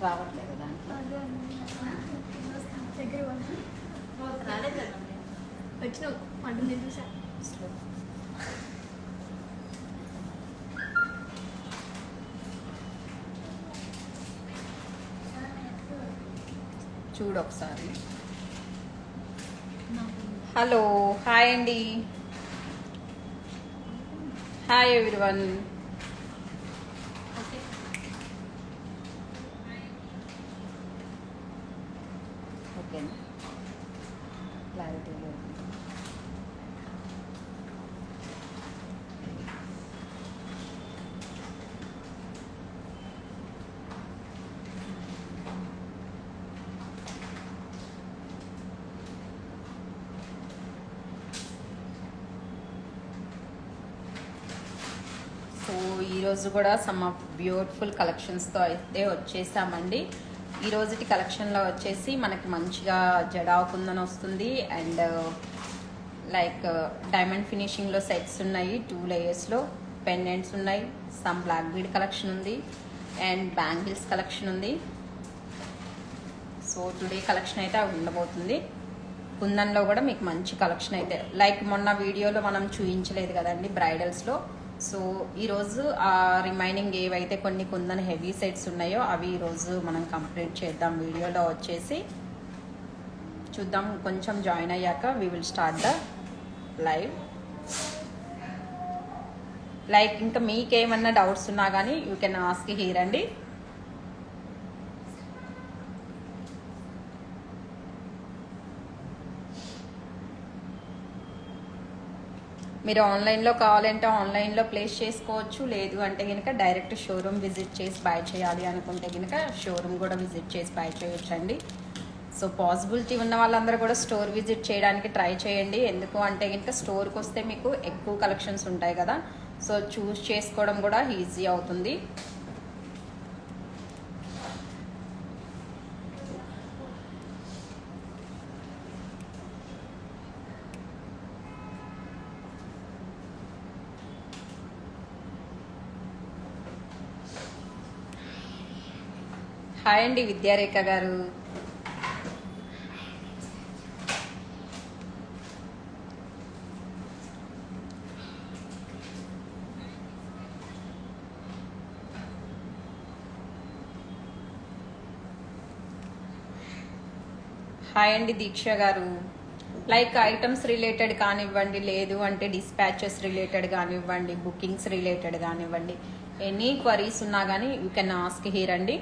రావట్లేదు దాంట్లో. వచ్చిన పండుగ చూసా. చూడు ఒకసారి. హలో, హాయ్ అండి, హాయ్ ఎవ్రీవన్. ఓకేనా, క్లారిటీ లేదు. సో ఈరోజు కూడా సమ్ ఆఫ్ బ్యూటిఫుల్ కలెక్షన్స్తో అయితే వచ్చేసామండి. ఈ రోజుటి కలెక్షన్లో వచ్చేసి మనకి మంచిగా జడావు కుందన్ వస్తుంది అండ్ లైక్ డైమండ్ ఫినిషింగ్లో సెట్స్ ఉన్నాయి, 2 లేయర్స్లో పెండెంట్స్ ఉన్నాయి, సమ్ బ్లాక్ బీడ్ కలెక్షన్ ఉంది అండ్ బ్యాంగిల్స్ కలెక్షన్ ఉంది. సో టుడే కలెక్షన్ అయితే ఉండబోతుంది. కుందన్లో కూడా మీకు మంచి కలెక్షన్ అయితే లైక్ మొన్న వీడియోలో మనం చూపించలేదు కదండి బ్రైడల్స్లో. సో ఈరోజు ఆ రిమైనింగ్ ఏవైతే కొన్ని కుందన్ హెవీ సెట్స్ ఉన్నాయో అవి ఈరోజు మనం కంప్లీట్ చేద్దాం. వీడియోలో వచ్చేసి చూద్దాం, కొంచెం జాయిన్ అయ్యాక we will start the live. Like ఇంకా మీకేమన్నా డౌట్స్ ఉన్నా కానీ యూ కెన్ ఆస్క్ హియర్ అండి. మీరు ఆన్లైన్లో కావాలంటే ఆన్లైన్లో ప్లేస్ చేసుకోవచ్చు, లేదు అంటే కనుక డైరెక్ట్ షోరూమ్ విజిట్ చేసి బై చేయాలి అనుకుంటే కనుక షోరూమ్ కూడా విజిట్ చేసి బై చేయొచ్చండి. సో పాసిబిలిటీ ఉన్న వాళ్ళందరూ కూడా స్టోర్ విజిట్ చేయడానికి ట్రై చేయండి. ఎందుకు అంటే కనుక స్టోర్కి వస్తే మీకు ఎక్కువ కలెక్షన్స్ ఉంటాయి కదా, సో చూస్ చేసుకోవడం కూడా ఈజీ అవుతుంది. హాయ్ అండి విద్యారేఖ గారు. హాయ్ అండి దీక్ష గారు. లైక్ ఐటమ్స్ రిలేటెడ్ కానివ్వండి, లేదు అంటే డిస్పాచెస్ రిలేటెడ్ కానివ్వండి, బుకింగ్స్ రిలేటెడ్ కానివ్వండి, ఎనీ క్వరీస్ ఉన్నా కానీ యూ కెన్ ఆస్క్ హియర్ అండి.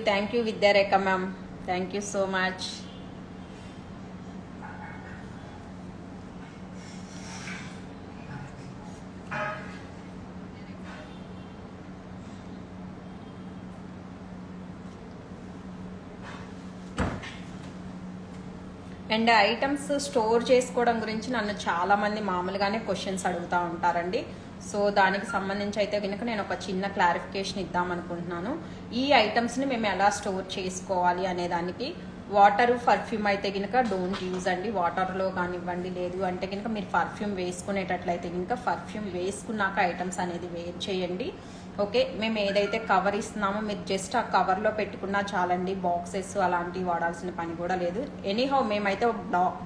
Thank you Vidyarekha ma'am, thank you so much. And items store చేసుకోవడం గురించి నన్ను చాలామంది మామూలుగానే క్వశ్చన్స్ అడుగుతూ ఉంటారండి. సో దానికి సంబంధించి అయితే కనుక నేను ఒక చిన్న క్లారిఫికేషన్ ఇద్దాం అనుకుంటున్నాను. ఈ ఐటమ్స్ని మేము ఎలా స్టోర్ చేసుకోవాలి అనే దానికి వాటర్, పర్ఫ్యూమ్ అయితే కనుక డోంట్ యూజ్ అండి. వాటర్లో కానివ్వండి, లేదు అంటే కనుక మీరు పర్ఫ్యూమ్ వేసుకునేటట్లయితే కనుక పర్ఫ్యూమ్ వేసుకున్నాక ఐటమ్స్ అనేది వేర్ చేయండి. ఓకే, మేము ఏదైతే కవర్ ఇస్తున్నామో మీరు జస్ట్ ఆ కవర్లో పెట్టుకున్నా చాలండి. బాక్సెస్ అలాంటివి వాడాల్సిన పని కూడా లేదు. ఎనీహౌ మేమైతే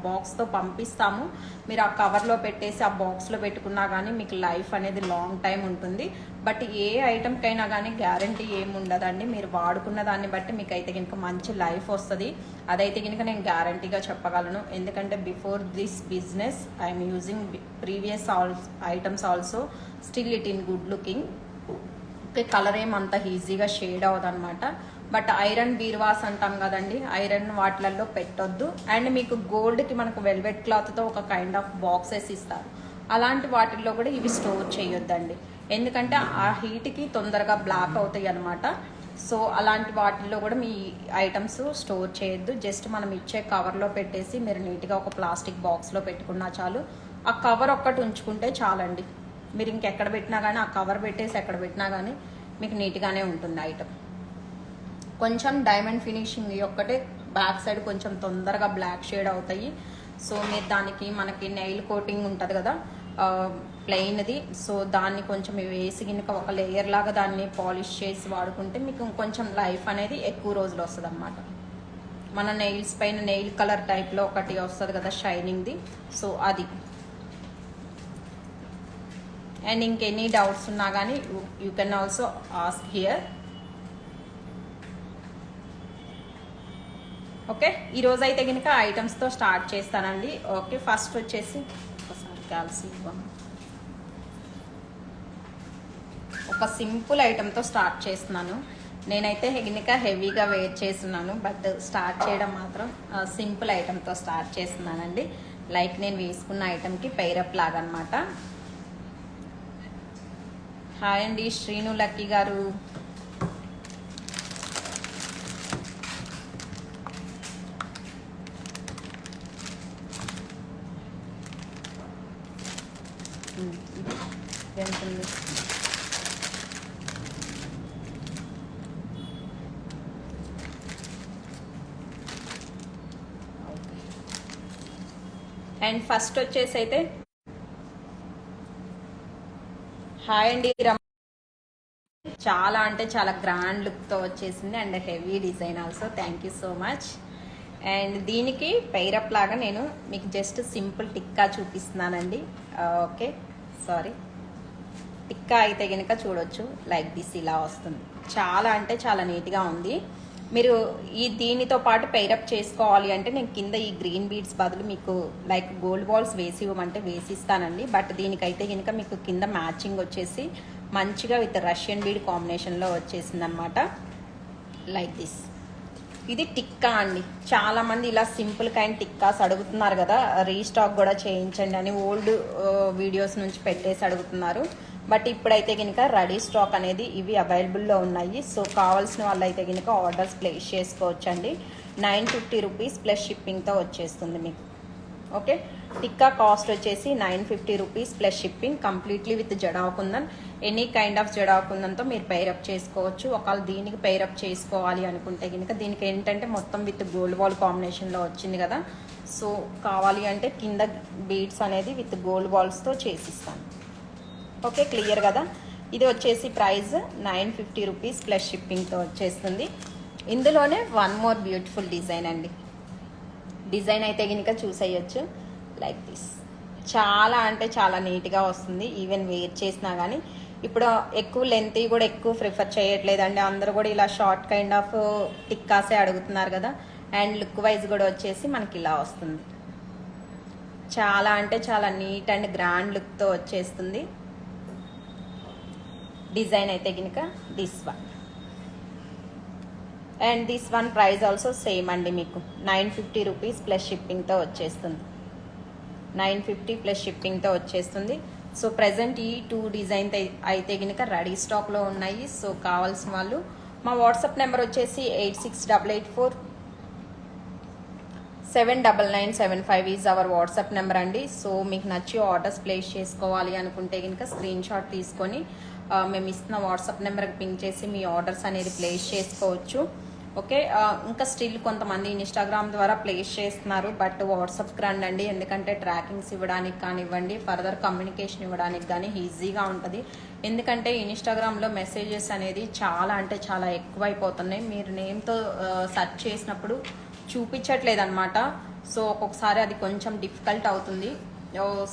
బాక్స్తో పంపిస్తాము, మీరు ఆ కవర్లో పెట్టేసి ఆ బాక్స్లో పెట్టుకున్నా కానీ మీకు లైఫ్ అనేది లాంగ్ టైం ఉంటుంది. బట్ ఏ ఐటమ్కైనా కానీ గ్యారంటీ ఏమి ఉండదండి. మీరు వాడుకున్న దాన్ని బట్టి మీకు అయితే కనుక మంచి లైఫ్ వస్తుంది. అదైతే కనుక నేను గ్యారంటీగా చెప్పగలను. ఎందుకంటే before this business I'm using previous items also, still it in good looking. Okay, colour ఏమంత ఈజీగా షేడ్ అవ్వదు అనమాట. బట్ ఐరన్ బీర్వాస్ అంటాం కదండి, ఐరన్ వాటిలలో పెట్టొద్దు. అండ్ మీకు గోల్డ్కి మనకు వెల్వెట్ క్లాత్తో ఒక కైండ్ ఆఫ్ బాక్సెస్ ఇస్తారు, అలాంటి వాటిల్లో కూడా ఇవి స్టోర్ చేయొద్దండి. ఎందుకంటే ఆ హీట్కి తొందరగా బ్లాక్ అవుతాయి అనమాట. సో అలాంటి వాటిల్లో కూడా మీ ఐటమ్స్ స్టోర్ చేయొద్దు. జస్ట్ మనం ఇచ్చే కవర్లో పెట్టేసి మీరు నీట్గా ఒక ప్లాస్టిక్ బాక్స్లో పెట్టుకున్నా చాలు. ఆ కవర్ ఒక్కటి ఉంచుకుంటే చాలండి. మీరు ఇంకెక్కడ పెట్టినా కానీ ఆ కవర్ పెట్టేసి ఎక్కడ పెట్టినా కానీ మీకు నీట్గానే ఉంటుంది ఐటమ్. కొంచెం డైమండ్ ఫినిషింగ్ ఒక్కటే బ్యాక్ సైడ్ కొంచెం తొందరగా బ్లాక్ షేడ్ అవుతాయి. సో మీరు దానికి మనకి నెయిల్ కోటింగ్ ఉంటుంది కదా ప్లెయిన్ది, సో దాన్ని కొంచెం వేసి కనుక ఒక లేయర్ లాగా దాన్ని పాలిష్ చేసి వాడుకుంటే మీకు కొంచెం లైఫ్ అనేది ఎక్కువ రోజులు వస్తుంది అన్నమాట. మన నెయిల్స్ పైన నెయిల్ కలర్ టైప్లో ఒకటి వస్తుంది కదా షైనింగ్ది, సో అది. అండ్ ఇంకెనీ డౌట్స్ ఉన్నా కానీ you can also ask here. Okay, ఈరోజు అయితే కనుక ఐటమ్స్తో స్టార్ట్ చేస్తానండి. ఓకే, ఫస్ట్ వచ్చేసి ఒకసారి కలిసి ఒక సింపుల్ ఐటమ్తో స్టార్ట్ చేస్తున్నాను. నేనైతే కనుక హెవీగా వెయిట్ చేస్తున్నాను, బట్ స్టార్ట్ చేయడం మాత్రం సింపుల్ ఐటమ్తో స్టార్ట్ చేస్తున్నానండి. లైక్ నేను వేసుకున్న ఐటమ్కి పైరప్ లాగా అనమాట. హాయ్ అండి శ్రీను లక్కీ గారు. ఎంతుంది అండ్ ఫస్ట్ వచ్చేసి అయితే హాయ్ అండి చాలా అంటే చాలా గ్రాండ్ లుక్తో వచ్చేసింది and heavy design also. Thank you so much. And దీనికి పైరప్ లాగా నేను మీకు జస్ట్ సింపుల్ టిక్కా చూపిస్తున్నానండి. ఓకే, సారీ, టిక్కా అయితే కనుక చూడొచ్చు లైక్ దిస్ ఇలా వస్తుంది. చాలా అంటే చాలా నీట్గా ఉంది. మీరు దీనితో పాటు పైరప్ చేసుకోవాలి అంటే నేను కింద ఈ గ్రీన్ బీడ్స్ బదులు మీకు లైక్ గోల్డ్ బాల్స్ వేసి ఇవ్వమంటే వేసిస్తానండి. బట్ దీనికైతే కనుక మీకు కింద మ్యాచింగ్ వచ్చేసి మంచిగా విత్ రష్యన్ బీడ్ కాంబినేషన్లో వచ్చేసింది అనమాట లైక్ దిస్. ఇది టిక్కా అండి. చాలామంది ఇలా సింపుల్ కైండ్ టిక్కాస్ అడుగుతున్నారు కదా, రీస్టాక్ కూడా చేయించండి అని ఓల్డ్ వీడియోస్ నుంచి పెట్టేసి అడుగుతున్నారు. బట్ ఇప్పుడైతే కనుక రెడీ స్టాక్ అనేది ఇవి అవైలబుల్లో ఉన్నాయి. సో కావాల్సిన వాళ్ళు అయితే కనుక ఆర్డర్స్ ప్లేస్ చేసుకోవచ్చండి. 950 రూపీస్ ప్లస్ షిప్పింగ్తో వచ్చేస్తుంది మీకు. ఓకే, టిక్కా కాస్ట్ వచ్చేసి 950 rupees plus shipping, completely with jadau kundan. Any kind of జడాకుందన్తో మీరు పైరప్ చేసుకోవచ్చు. ఒకవేళ దీనికి పైరప్ చేసుకోవాలి అనుకుంటే కనుక దీనికి ఏంటంటే మొత్తం విత్ గోల్డ్ బాల్ కాంబినేషన్లో వచ్చింది కదా, సో కావాలి అంటే కింద బీడ్స్ అనేది విత్ గోల్డ్ బాల్స్తో చేసిస్తాను. ఓకే, క్లియర్ కదా. ఇది వచ్చేసి ప్రైస్ 950 రూపీస్ ప్లస్ షిప్పింగ్తో వచ్చేస్తుంది. ఇందులోనే వన్ మోర్ బ్యూటిఫుల్ డిజైన్ అండి. డిజైన్ అయితే కనుక చూసేయచ్చు లైక్ దిస్. చాలా అంటే చాలా నీట్గా వస్తుంది. ఈవెన్ వేర్ చేసినా కానీ ఇప్పుడు ఎక్కువ లెంత్ కూడా ఎక్కువ ప్రిఫర్ చేయట్లేదండి. అందరూ కూడా ఇలా షార్ట్ కైండ్ ఆఫ్ టిక్కాసే అడుగుతున్నారు కదా. అండ్ లుక్ వైజ్ కూడా వచ్చేసి మనకి ఇలా వస్తుంది. చాలా అంటే చాలా నీట్ అండ్ గ్రాండ్ లుక్తో వచ్చేస్తుంది. డిజైన్ అయితే కనుక this one. And this one price also same అండి, మీకు 950 రూపీస్ ప్లస్ షిప్పింగ్తో వచ్చేస్తుంది. 950 ప్లస్ షిప్పింగ్తో వచ్చేస్తుంది. సో ప్రజెంట్ ఈ 2 డిజైన్ అయితే కనుక రెడీ స్టాక్లో ఉన్నాయి. సో కావాల్సిన వాళ్ళు మా వాట్సాప్ నెంబర్ వచ్చేసి 8688479975 ఈజ్ అవర్ వాట్సాప్ నెంబర్ అండి. సో మీకు నచ్చి ఆర్డర్స్ ప్లేస్ చేసుకోవాలి అనుకుంటే కనుక స్క్రీన్ షాట్ తీసుకొని మేము ఇస్తున్న వాట్సాప్ నెంబర్కి పింక్ చేసి మీ ఆర్డర్స్ అనేది ప్లేస్ చేసుకోవచ్చు. ఓకే, ఇంకా స్టిల్ కొంతమంది ఇన్స్టాగ్రామ్ ద్వారా ప్లేస్ చేస్తున్నారు, బట్ వాట్సాప్కి రండి. ఎందుకంటే ట్రాకింగ్స్ ఇవ్వడానికి కానివ్వండి, ఫర్దర్ కమ్యూనికేషన్ ఇవ్వడానికి కానీ ఈజీగా ఉంటుంది. ఎందుకంటే ఇన్స్టాగ్రామ్లో మెసేజెస్ అనేది చాలా అంటే చాలా ఎక్కువైపోతున్నాయి. మీరు నేమ్తో సెర్చ్ చేసినప్పుడు చూపించట్లేదు అనమాట. సో ఒక్కొక్కసారి అది కొంచెం డిఫికల్ట్ అవుతుంది.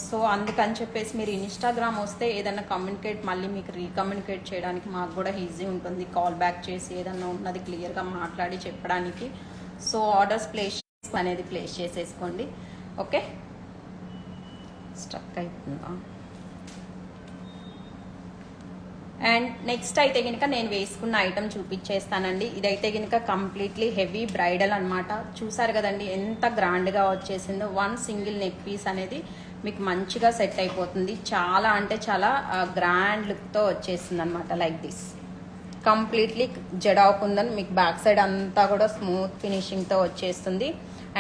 సో అందుకని చెప్పేసి మీరు ఇన్స్టాగ్రామ్ వస్తే ఏదైనా కమ్యూనికేట్ మళ్ళీ మీకు రీకమ్యూనికేట్ చేయడానికి మాకు కూడా ఈజీ ఉంటుంది. కాల్ బ్యాక్ చేసి ఏదన్నా ఉన్నది క్లియర్గా మాట్లాడి చెప్పడానికి. సో ఆర్డర్స్ ప్లేస్ అనేది ప్లేస్ చేసేసుకోండి. ఓకే, స్టక్ అయిపోతుందా. అండ్ నెక్స్ట్ అయితే కనుక నేను వేసుకున్న ఐటమ్ చూపించేస్తానండి. ఇదైతే కనుక కంప్లీట్లీ హెవీ బ్రైడల్ అనమాట. చూసారు కదండి ఎంత గ్రాండ్గా వచ్చేసిందో. వన్ సింగిల్ నెక్ పీస్ అనేది మీకు మంచిగా సెట్ అయిపోతుంది. చాలా అంటే చాలా గ్రాండ్ లుక్తో వచ్చేసింది అనమాట లైక్ దిస్. కంప్లీట్లీ జడావుకుందని మీకు బ్యాక్ సైడ్ అంతా కూడా స్మూత్ ఫినిషింగ్తో వచ్చేస్తుంది.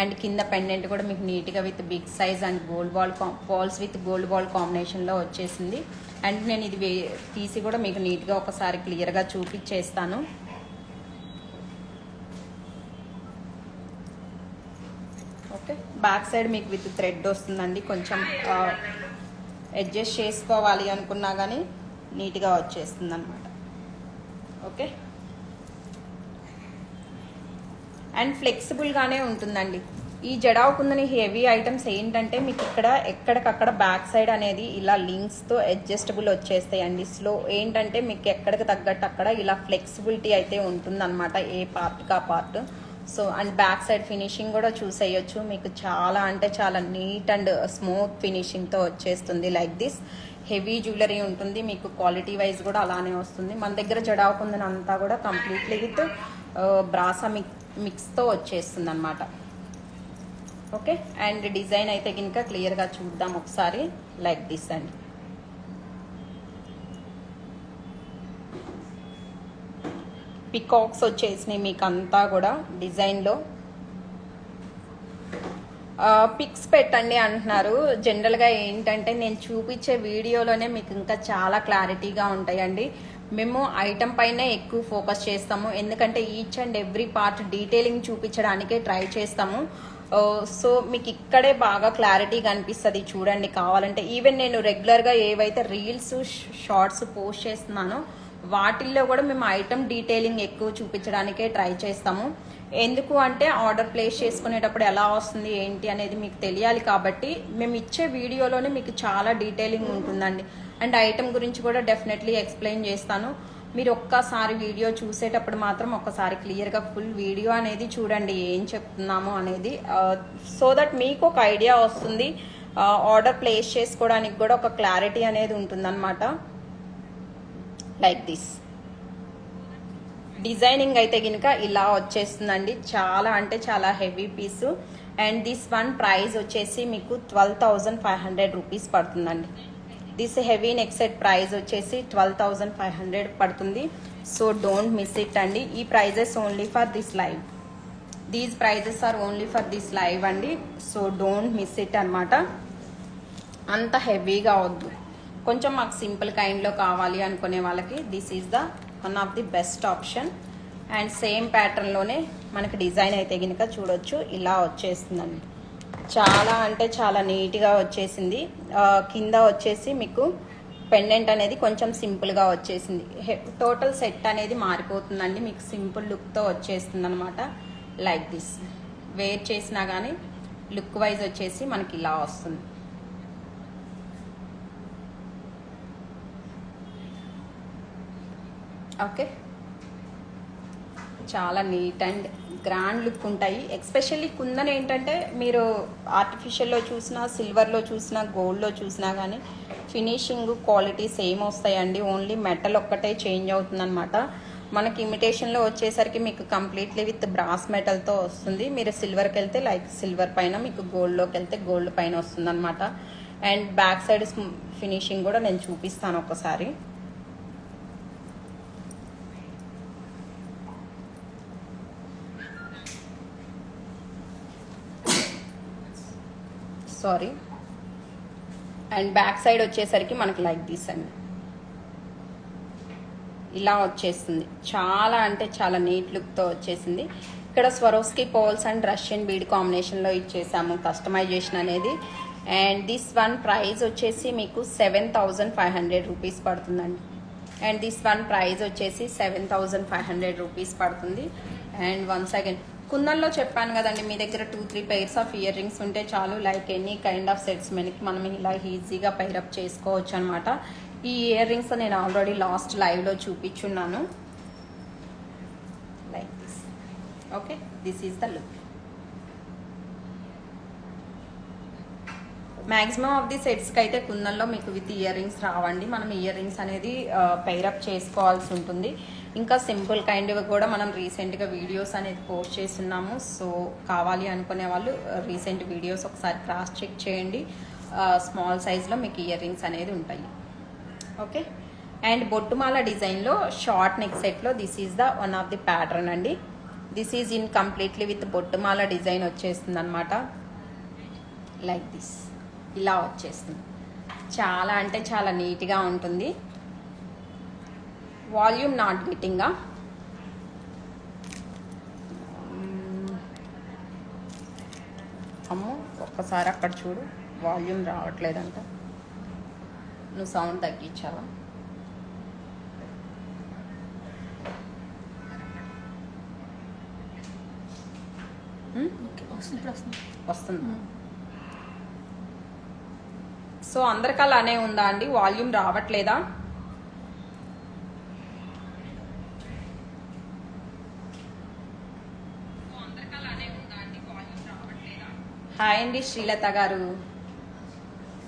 అండ్ కింద పెండెంట్ కూడా మీకు నీట్గా with big size and gold balls with gold ball కాంబినేషన్లో వచ్చేసింది. అండ్ నేను ఇది తీసి కూడా మీకు నీట్గా ఒకసారి క్లియర్గా చూపించేస్తాను. ఓకే, బ్యాక్ సైడ్ మీకు విత్ థ్రెడ్ వస్తుందండి. కొంచెం అడ్జస్ట్ చేసుకోవాలి అనుకున్నా కానీ నీట్గా వచ్చేస్తుంది అనమాట. ఓకే, అండ్ ఫ్లెక్సిబుల్గానే ఉంటుందండి. ఈ జడావు కుందని హెవీ ఐటమ్స్ ఏంటంటే మీకు ఇక్కడ ఎక్కడికక్కడ బ్యాక్ సైడ్ అనేది ఇలా లింక్స్తో అడ్జస్టబుల్ వచ్చేస్తాయండి. స్లో ఏంటంటే మీకు ఎక్కడికి తగ్గట్టు అక్కడ ఇలా ఫ్లెక్సిబిలిటీ అయితే ఉంటుందన్నమాట, ఏ పార్ట్కి ఆ part. So and back side finishing కూడా చూసేయచ్చు. మీకు చాలా అంటే చాలా నీట్ అండ్ స్మూత్ ఫినిషింగ్తో వచ్చేస్తుంది. లైక్ దిస్ హెవీ జ్యువెలరీ ఉంటుంది, మీకు క్వాలిటీ వైజ్ కూడా అలానే వస్తుంది. మన దగ్గర జడావు కుందని అంతా కూడా కంప్లీట్లీ విత్ బ్రాసా మిక్స్తో వచ్చేస్తుంది అనమాట. ఓకే, అండ్ డిజైన్ అయితే కనుక క్లియర్గా చూద్దాం ఒకసారి. లైక్ దిస్ అండి. పికాక్స్ వచ్చేసినాయి మీకు అంతా కూడా డిజైన్లో. పిక్స్ పెట్టండి అంటున్నారు. జనరల్గా ఏంటంటే నేను చూపించే వీడియోలోనే మీకు ఇంకా చాలా క్లారిటీగా ఉంటాయండి. మేము ఐటమ్ పైనే ఎక్కువ ఫోకస్ చేస్తాము, ఎందుకంటే each and every part detailing చూపించడానికే ట్రై చేస్తాము. సో మీకు ఇక్కడే బాగా క్లారిటీ కనిపిస్తుంది చూడండి. కావాలంటే ఈవెన్ నేను రెగ్యులర్గా ఏవైతే రీల్స్ షార్ట్స్ పోస్ట్ చేస్తున్నానో వాటిల్లో కూడా మేము ఐటమ్ డీటెయిలింగ్ ఎక్కువ చూపించడానికే ట్రై చేస్తాము. ఎందుకు అంటే ఆర్డర్ ప్లేస్ చేసుకునేటప్పుడు ఎలా వస్తుంది ఏంటి అనేది మీకు తెలియాలి కాబట్టి మేము ఇచ్చే వీడియోలోనే మీకు చాలా డీటెయిలింగ్ ఉంటుందండి. అండ్ ఐటమ్ గురించి కూడా డెఫినెట్లీ ఎక్స్ప్లెయిన్ చేస్తాను. మీరు ఒక్కసారి వీడియో చూసేటప్పుడు మాత్రం ఒక్కసారి క్లియర్గా ఫుల్ వీడియో అనేది చూడండి ఏం చెప్తున్నాము అనేది, సో దట్ మీకు ఒక ఐడియా వస్తుంది. ఆర్డర్ ప్లేస్ చేసుకోవడానికి కూడా ఒక క్లారిటీ అనేది ఉంటుందన్నమాట. లైక్ దిస్ డిజైనింగ్ అయితే కనుక ఇలా వచ్చేస్తుందండి. చాలా అంటే చాలా heavy piece. And this one price వచ్చేసి మీకు 12,500 రూపీస్ పడుతుందండి. This heavy neck set price వచ్చేసి 12,500 పడుతుంది. సో డోంట్ మిస్ ఇట్ అండి. ఈ prices only for this live. These prices are only for this live అండి. సో డోంట్ మిస్ ఇట్ అనమాట. అంత హెవీగా వద్దు, కొంచెం మాకు సింపుల్ కైండ్లో కావాలి అనుకునే వాళ్ళకి this is the one of the best option. And same ప్యాటర్న్లోనే మనకి డిజైన్ అయితే కనుక చూడొచ్చు ఇలా వచ్చేస్తుందండి. చాలా అంటే చాలా నీట్గా వచ్చేసింది. కింద వచ్చేసి మీకు పెండెంట్ అనేది కొంచెం సింపుల్గా వచ్చేసింది. టోటల్ సెట్ అనేది మారిపోతుందండి, మీకు సింపుల్ లుక్తో వచ్చేస్తుంది అనమాట. లైక్ దిస్ వేర్ చేసినా కానీ లుక్ వైజ్ వచ్చేసి మనకి ఇలా వస్తుంది. ఓకే, చాలా నీట్ అండ్ గ్రాండ్ లుక్ ఉంటాయి. ఎస్పెషల్లీ కుందన్ ఏంటంటే మీరు ఆర్టిఫిషియల్లో చూసినా, సిల్వర్లో చూసినా, గోల్డ్లో చూసినా కానీ ఫినిషింగ్ క్వాలిటీ సేమ్ వస్తాయండి. ఓన్లీ మెటల్ ఒక్కటే చేంజ్ అవుతుందన్నమాట. మనకి ఇమిటేషన్లో వచ్చేసరికి మీకు కంప్లీట్లీ విత్ బ్రాస్ మెటల్తో వస్తుంది. మీరు సిల్వర్కి వెళ్తే లైక్ సిల్వర్ పైన, మీకు గోల్డ్లోకి వెళ్తే గోల్డ్ పైన వస్తుంది అనమాట. అండ్ బ్యాక్ సైడ్ ఫినిషింగ్ కూడా నేను చూపిస్తాను ఒకసారి. సారీ. అండ్ బ్యాక్ సైడ్ వచ్చేసరికి మనకి లైక్ దిస్ అండి, ఇలా వచ్చేస్తుంది. చాలా అంటే చాలా నీట్ లుక్తో వచ్చేసింది. ఇక్కడ Swarovski pearls and Russian bead కాంబినేషన్లో ఇచ్చేసాము కస్టమైజేషన్ అనేది. అండ్ దిస్ వన్ ప్రైస్ వచ్చేసి మీకు 7,500 రూపీస్ పడుతుందండి. అండ్ దిస్ వన్ ప్రైస్ వచ్చేసి 7,500 రూపీస్ పడుతుంది. అండ్ వన్స్ అగైన్ కుందన్లో చెప్పాను కదండి, మీ దగ్గర 2-3 pairs ఆఫ్ ఇయర్ రింగ్స్ ఉంటే చాలు. Like any kind of sets మనకి మనం ఇలా ఈజీగా పైరప్ చేసుకోవచ్చు అనమాట. ఈ ఇయర్ రింగ్స్ నేను ఆల్రెడీ లాస్ట్ లైవ్లో చూపించున్నాను. Like this. Okay, this is the look. Maximum of the సెట్స్కి అయితే కుందన్లో మీకు విత్ ఇయర్ రింగ్స్ రావండి. మనం ఇయర్ రింగ్స్ అనేది పైరప్ చేసుకోవాల్సి ఉంటుంది. ఇంకా సింపుల్ కైండ్ కూడా మనం రీసెంట్గా వీడియోస్ అనేది పోస్ట్ చేస్తున్నాము. సో కావాలి అనుకునే వాళ్ళు రీసెంట్ వీడియోస్ ఒకసారి క్రాస్ చెక్ చేయండి. స్మాల్ సైజ్లో మీకు ఇయర్ రింగ్స్ అనేది ఉంటాయి. ఓకే, అండ్ బొట్టుమాల డిజైన్లో షార్ట్ నెక్ సెట్లో this is the one of the pattern అండి. This is in completely with బొట్టుమాల డిజైన్ వచ్చేస్తుంది అనమాట. లైక్ దిస్ ఇలా వచ్చేస్తుంది. చాలా అంటే చాలా నీట్గా ఉంటుంది. వాల్యూమ్ నాట్ గెట్టింగా. అమ్మో ఒకసారి అక్కడ చూడు, వాల్యూమ్ రావట్లేదంట. నువ్వు సౌండ్ తగ్గించావా? వస్తుంది. సో అందరికి అలానే ఉందా అండి? వాల్యూమ్ రావట్లేదా? హాయ్ అండి శ్రీలత గారు.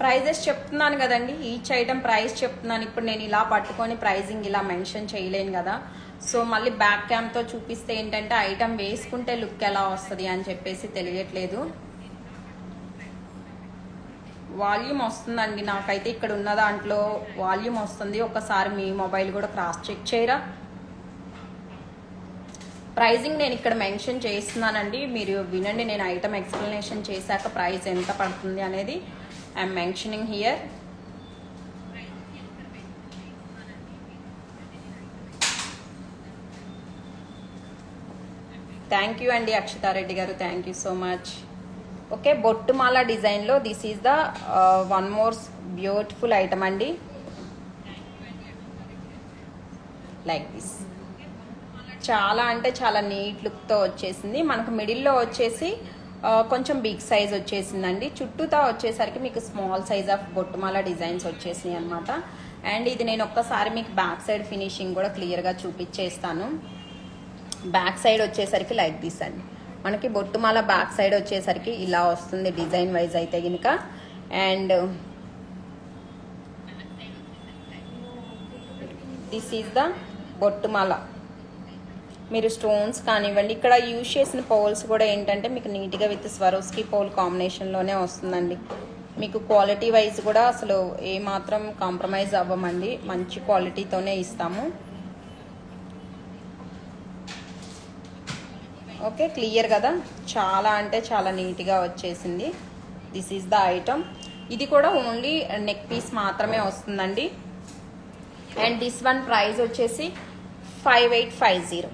ప్రైజెస్ చెప్తున్నాను కదండి, ఈచ్ ఐటమ్ ప్రైస్ చెప్తున్నాను. ఇప్పుడు నేను ఇలా పట్టుకొని ప్రైజింగ్ ఇలా మెన్షన్ చేయలేను కదా. సో మళ్ళీ బ్యాక్ క్యామ్తో చూపిస్తే ఏంటంటే ఐటమ్ వేసుకుంటే లుక్ ఎలా వస్తుంది అని చెప్పేసి తెలియట్లేదు. వాల్యూమ్ వస్తుందండి నాకైతే, ఇక్కడ ఉన్న దాంట్లో వాల్యూమ్ వస్తుంది. ఒకసారి మీ మొబైల్ కూడా క్రాస్ చెక్ చేయరా? ప్రైజింగ్ నేను ఇక్కడ మెన్షన్ చేస్తున్నానండి, మీరు వినండి. నేను ఐటమ్ ఎక్స్ప్లెనేషన్ చేశాక ప్రైస్ ఎంత పడుతుంది అనేది I'm mentioning here. Thank you అండి అక్షతారెడ్డి గారు, thank you so much. Okay, బొట్టుమాల డిజైన్లో this is the one more beautiful item అండి, లైక్ దిస్. చాలా అంటే చాలా నీట్ లుక్తో వచ్చేసింది. మనకు మిడిల్లో వచ్చేసి కొంచెం బిగ్ సైజ్ వచ్చేసిందండి. చుట్టూతా వచ్చేసరికి మీకు స్మాల్ సైజ్ ఆఫ్ బొట్టుమాల డిజైన్స్ వచ్చేసినాయి అనమాట. అండ్ ఇది నేను ఒక్కసారి మీకు బ్యాక్ సైడ్ ఫినిషింగ్ కూడా క్లియర్గా చూపించేస్తాను. బ్యాక్ సైడ్ వచ్చేసరికి లైక్ దిస్ అండి. మనకి బొట్టుమాల బ్యాక్ సైడ్ వచ్చేసరికి ఇలా వస్తుంది డిజైన్ వైజ్ అయితే కనుక. అండ్ దిస్ ఈజ్ ద బొట్టుమాల. మీరు స్టోన్స్ కానివ్వండి, ఇక్కడ యూజ్ చేసిన పోల్స్ కూడా ఏంటంటే మీకు నీట్గా విత్ స్వరోస్కి పోల్ కాంబినేషన్లోనే వస్తుందండి. మీకు క్వాలిటీ వైజ్ కూడా అసలు ఏమాత్రం కాంప్రమైజ్ అవ్వమండి, మంచి క్వాలిటీతోనే ఇస్తాము. ఓకే, క్లియర్ కదా? చాలా అంటే చాలా నీట్గా వచ్చేసింది. This is the item. ఇది కూడా ఓన్లీ నెక్ పీస్ మాత్రమే వస్తుందండి. అండ్ దిస్ వన్ ప్రైస్ వచ్చేసి 5850.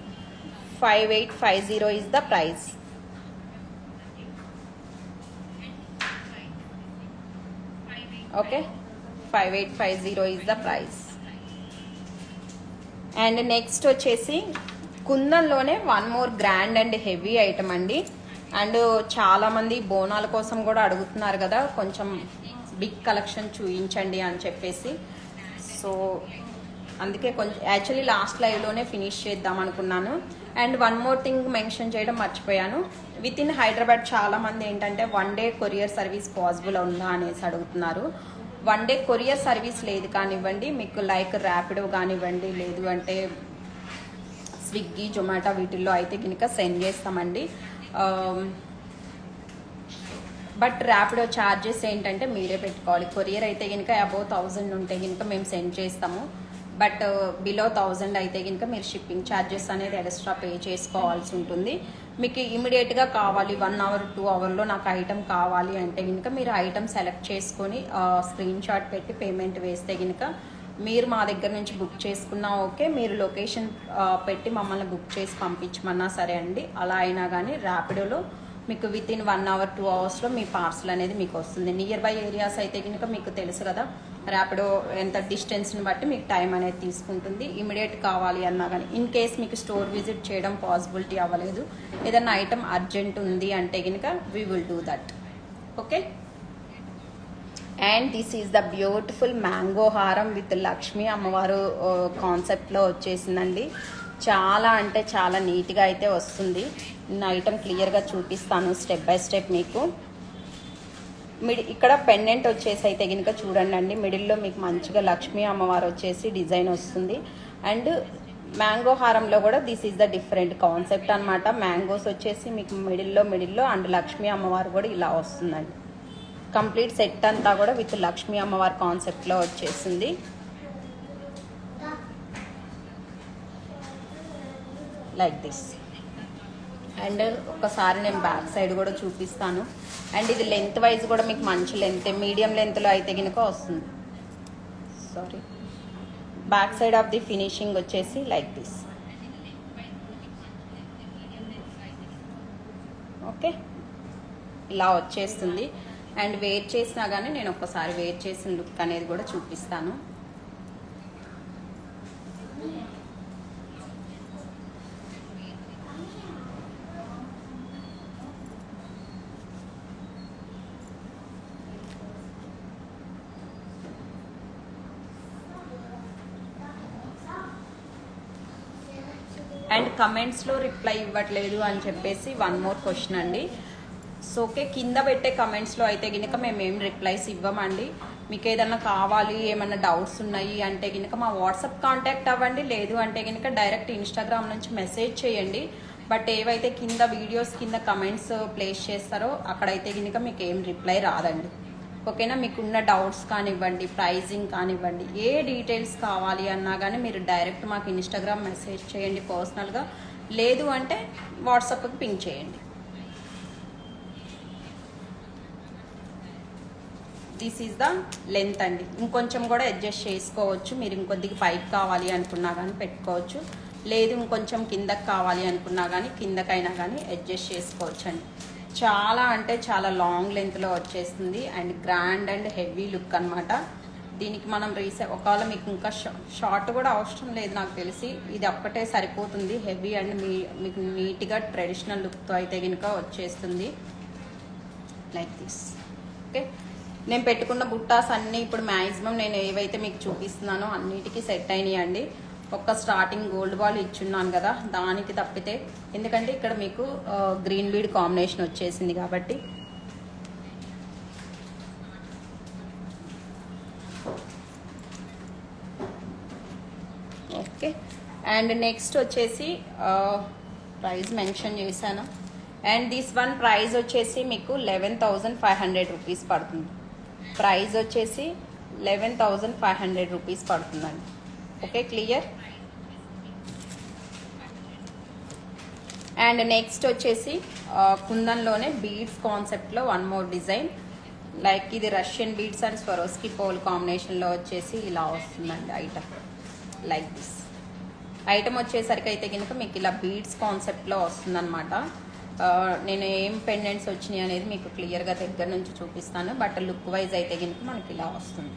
5850 is the price. Okay, 5850 is the price. And next వచ్చేసి కుందన్లోనే one more grand and heavy item అండి. అండ్ చాలామంది బోనాల కోసం కూడా అడుగుతున్నారు కదా, కొంచెం బిగ్ కలెక్షన్ చూపించండి అని చెప్పేసి. సో అందుకే కొంచెం యాక్చువల్లీ లాస్ట్ లైవ్లోనే ఫినిష్ చేద్దాం అనుకున్నాను. And one more thing mention చేయడం మర్చిపోయాను. విత్ ఇన్ హైదరాబాద్ చాలామంది ఏంటంటే 1 day కొరియర్ సర్వీస్ పాసిబుల్ ఉందా అనేసి అడుగుతున్నారు. 1 day కొరియర్ సర్వీస్ లేదు కానివ్వండి, మీకు లైక్ ర్యాపిడో కానివ్వండి, లేదు అంటే స్విగ్గీ, జొమాటో వీటిల్లో అయితే కనుక సెండ్ చేస్తామండి. బట్ ర్యాపిడో ఛార్జెస్ ఏంటంటే మీరే పెట్టుకోవాలి. కొరియర్ అయితే కనుక అబౌవ్ 1000 ఉంటే కనుక మేము సెండ్ చేస్తాము. బట్ బిలో 1000 అయితే కనుక మీరు షిప్పింగ్ ఛార్జెస్ అనేది ఎక్స్ట్రా పే చేసుకోవాల్సి ఉంటుంది. మీకు ఇమీడియట్గా కావాలి 1 hour 2 hourలో నాకు ఐటమ్ కావాలి అంటే కనుక మీరు ఐటమ్ సెలెక్ట్ చేసుకొని స్క్రీన్ షాట్ పెట్టి పేమెంట్ వేస్తే కనుక మీరు మా దగ్గర నుంచి బుక్ చేసుకున్నా ఓకే, మీరు లొకేషన్ పెట్టి మమ్మల్ని బుక్ చేసి పంపించమన్నా సరే అండి. అలా అయినా కానీ ర్యాపిడోలో మీకు with in 1 hour 2 hours me parcel అనేది మీకు వస్తుంది. నియర్ బై ఏరియాస్ అయితే కనుక మీకు తెలుసు కదా, ర్యాపిడో ఎంత డిస్టెన్స్ని బట్టి మీకు టైం అనేది తీసుకుంటుంది. ఇమీడియట్ కావాలి అన్నా కానీ, ఇన్ కేస్ మీకు స్టోర్ విజిట్ చేయడం పాసిబిలిటీ అవ్వలేదు, ఏదన్నా ఐటమ్ అర్జెంట్ ఉంది అంటే కనుక we will do that. Okay, and this is the beautiful mango హారం విత్ లక్ష్మీ అమ్మవారు కాన్సెప్ట్లో వచ్చేసిందండి. చాలా అంటే చాలా నీట్గా అయితే వస్తుంది. నేను ఐటమ్ క్లియర్గా చూపిస్తాను స్టెప్ బై స్టెప్ మీకు. ఇక్కడ పెండెంట్ వచ్చేసి అయితే కనుక చూడండి అండి, మిడిల్లో మీకు మంచిగా లక్ష్మీ అమ్మవారు వచ్చేసి డిజైన్ వస్తుంది. అండ్ మ్యాంగో హారంలో కూడా this is the different concept అనమాట. మ్యాంగోస్ వచ్చేసి మీకు మిడిల్లో అండ్ లక్ష్మీ అమ్మవారు కూడా ఇలా వస్తుందండి. కంప్లీట్ సెట్ అంతా కూడా విత్ లక్ష్మీ అమ్మవారి కాన్సెప్ట్లో వచ్చేసింది. Like this. అండ్ ఒకసారి నేను బ్యాక్ సైడ్ కూడా చూపిస్తాను. అండ్ ఇది లెంత్ వైజ్ కూడా మీకు మంచి లెంత్, మీడియం లెంత్లో అయితే కనుక వస్తుంది. Sorry, back side of the finishing వచ్చేసి లైక్ దిస్. ఓకే, ఇలా వచ్చేస్తుంది. అండ్ వేర్ చేసినా కానీ నేను ఒక్కసారి వేర్ చేసిన లుక్ అనేది కూడా చూపిస్తాను. అండ్ కమెంట్స్లో రిప్లై ఇవ్వట్లేదు అని చెప్పేసి వన్ మోర్ క్వశ్చన్ అండి. సో ఓకే, కింద పెట్టే కమెంట్స్లో అయితే కనుక మేము ఏం రిప్లైస్ ఇవ్వమండి. మీకు ఏదన్నా కావాలి, ఏమన్నా డౌట్స్ ఉన్నాయి అంటే కనుక మా వాట్సాప్ కాంటాక్ట్ అవ్వండి, లేదు అంటే కనుక డైరెక్ట్ ఇన్స్టాగ్రామ్ నుంచి మెసేజ్ చేయండి. బట్ ఏవైతే కింద వీడియోస్ కింద కమెంట్స్ ప్లేస్ చేస్తారో అక్కడైతే కనుక మీకు ఏం రిప్లై రాదండి. ఓకేనా? మీకున్న డౌట్స్ కానివ్వండి, ప్రైజింగ్ కానివ్వండి, ఏ డీటెయిల్స్ కావాలి అన్నా కానీ మీరు డైరెక్ట్ మాకు ఇన్స్టాగ్రామ్ మెసేజ్ చేయండి పర్సనల్గా, లేదు అంటే వాట్సాప్కి పింక్ చేయండి. దిస్ ఈజ్ ద లెంత్ అండి. ఇంకొంచెం కూడా అడ్జస్ట్ చేసుకోవచ్చు. మీరు ఇంకొద్దిగా పైకి కావాలి అనుకున్నా కానీ పెట్టుకోవచ్చు, లేదు ఇంకొంచెం కిందకి కావాలి అనుకున్నా కానీ కిందకైనా కానీ అడ్జస్ట్ చేసుకోవచ్చు అండి. చాలా అంటే చాలా లాంగ్ లెంత్లో వచ్చేస్తుంది and grand and heavy look అనమాట. దీనికి మనం ఒకవేళ మీకు ఇంకా షార్ట్ కూడా అవసరం లేదు నాకు తెలిసి, ఇది ఒక్కటే సరిపోతుంది. హెవీ అండ్ మీకు నీట్గా ట్రెడిషనల్ లుక్తో అయితే కనుక వచ్చేస్తుంది లైక్ దిస్. ఓకే, నేను పెట్టుకున్న బుట్టాస్ అన్నీ ఇప్పుడు మ్యాక్సిమం నేను ఏవైతే మీకు చూపిస్తున్నానో అన్నిటికీ సెట్ అయినాయి అండి. ఒక్క స్టార్టింగ్ గోల్డ్ బాల్ ఇచ్చున్నాను కదా, దానికి తప్పితే, ఎందుకంటే ఇక్కడ మీకు గ్రీన్ బీడ్ కాంబినేషన్ వచ్చేసింది కాబట్టి. ఓకే, అండ్ నెక్స్ట్ వచ్చేసి ప్రైస్ మెన్షన్ చేశాను. అండ్ దిస్ వన్ ప్రైస్ వచ్చేసి మీకు 11,500 రూపీస్ పడుతుంది. ప్రైస్ వచ్చేసి 11,500 రూపీస్ పడుతుందండి. Okay, clear? అండ్ నెక్స్ట్ వచ్చేసి కుందన్లోనే బీడ్స్ కాన్సెప్ట్లో వన్ మోర్ డిజైన్, లైక్ ఇది Russian beads and Swarovski pearl కాంబినేషన్లో వచ్చేసి ఇలా వస్తుందండి ఐటమ్. లైక్ దిస్ ఐటమ్ వచ్చేసరికి అయితే కనుక మీకు ఇలా బీడ్స్ కాన్సెప్ట్లో వస్తుందన్నమాట. నేను ఏం పెండెంట్స్ వచ్చినాయి అనేది మీకు క్లియర్గా దగ్గర నుంచి చూపిస్తాను. బట్ లుక్ వైజ్ అయితే కనుక మనకి ఇలా వస్తుంది.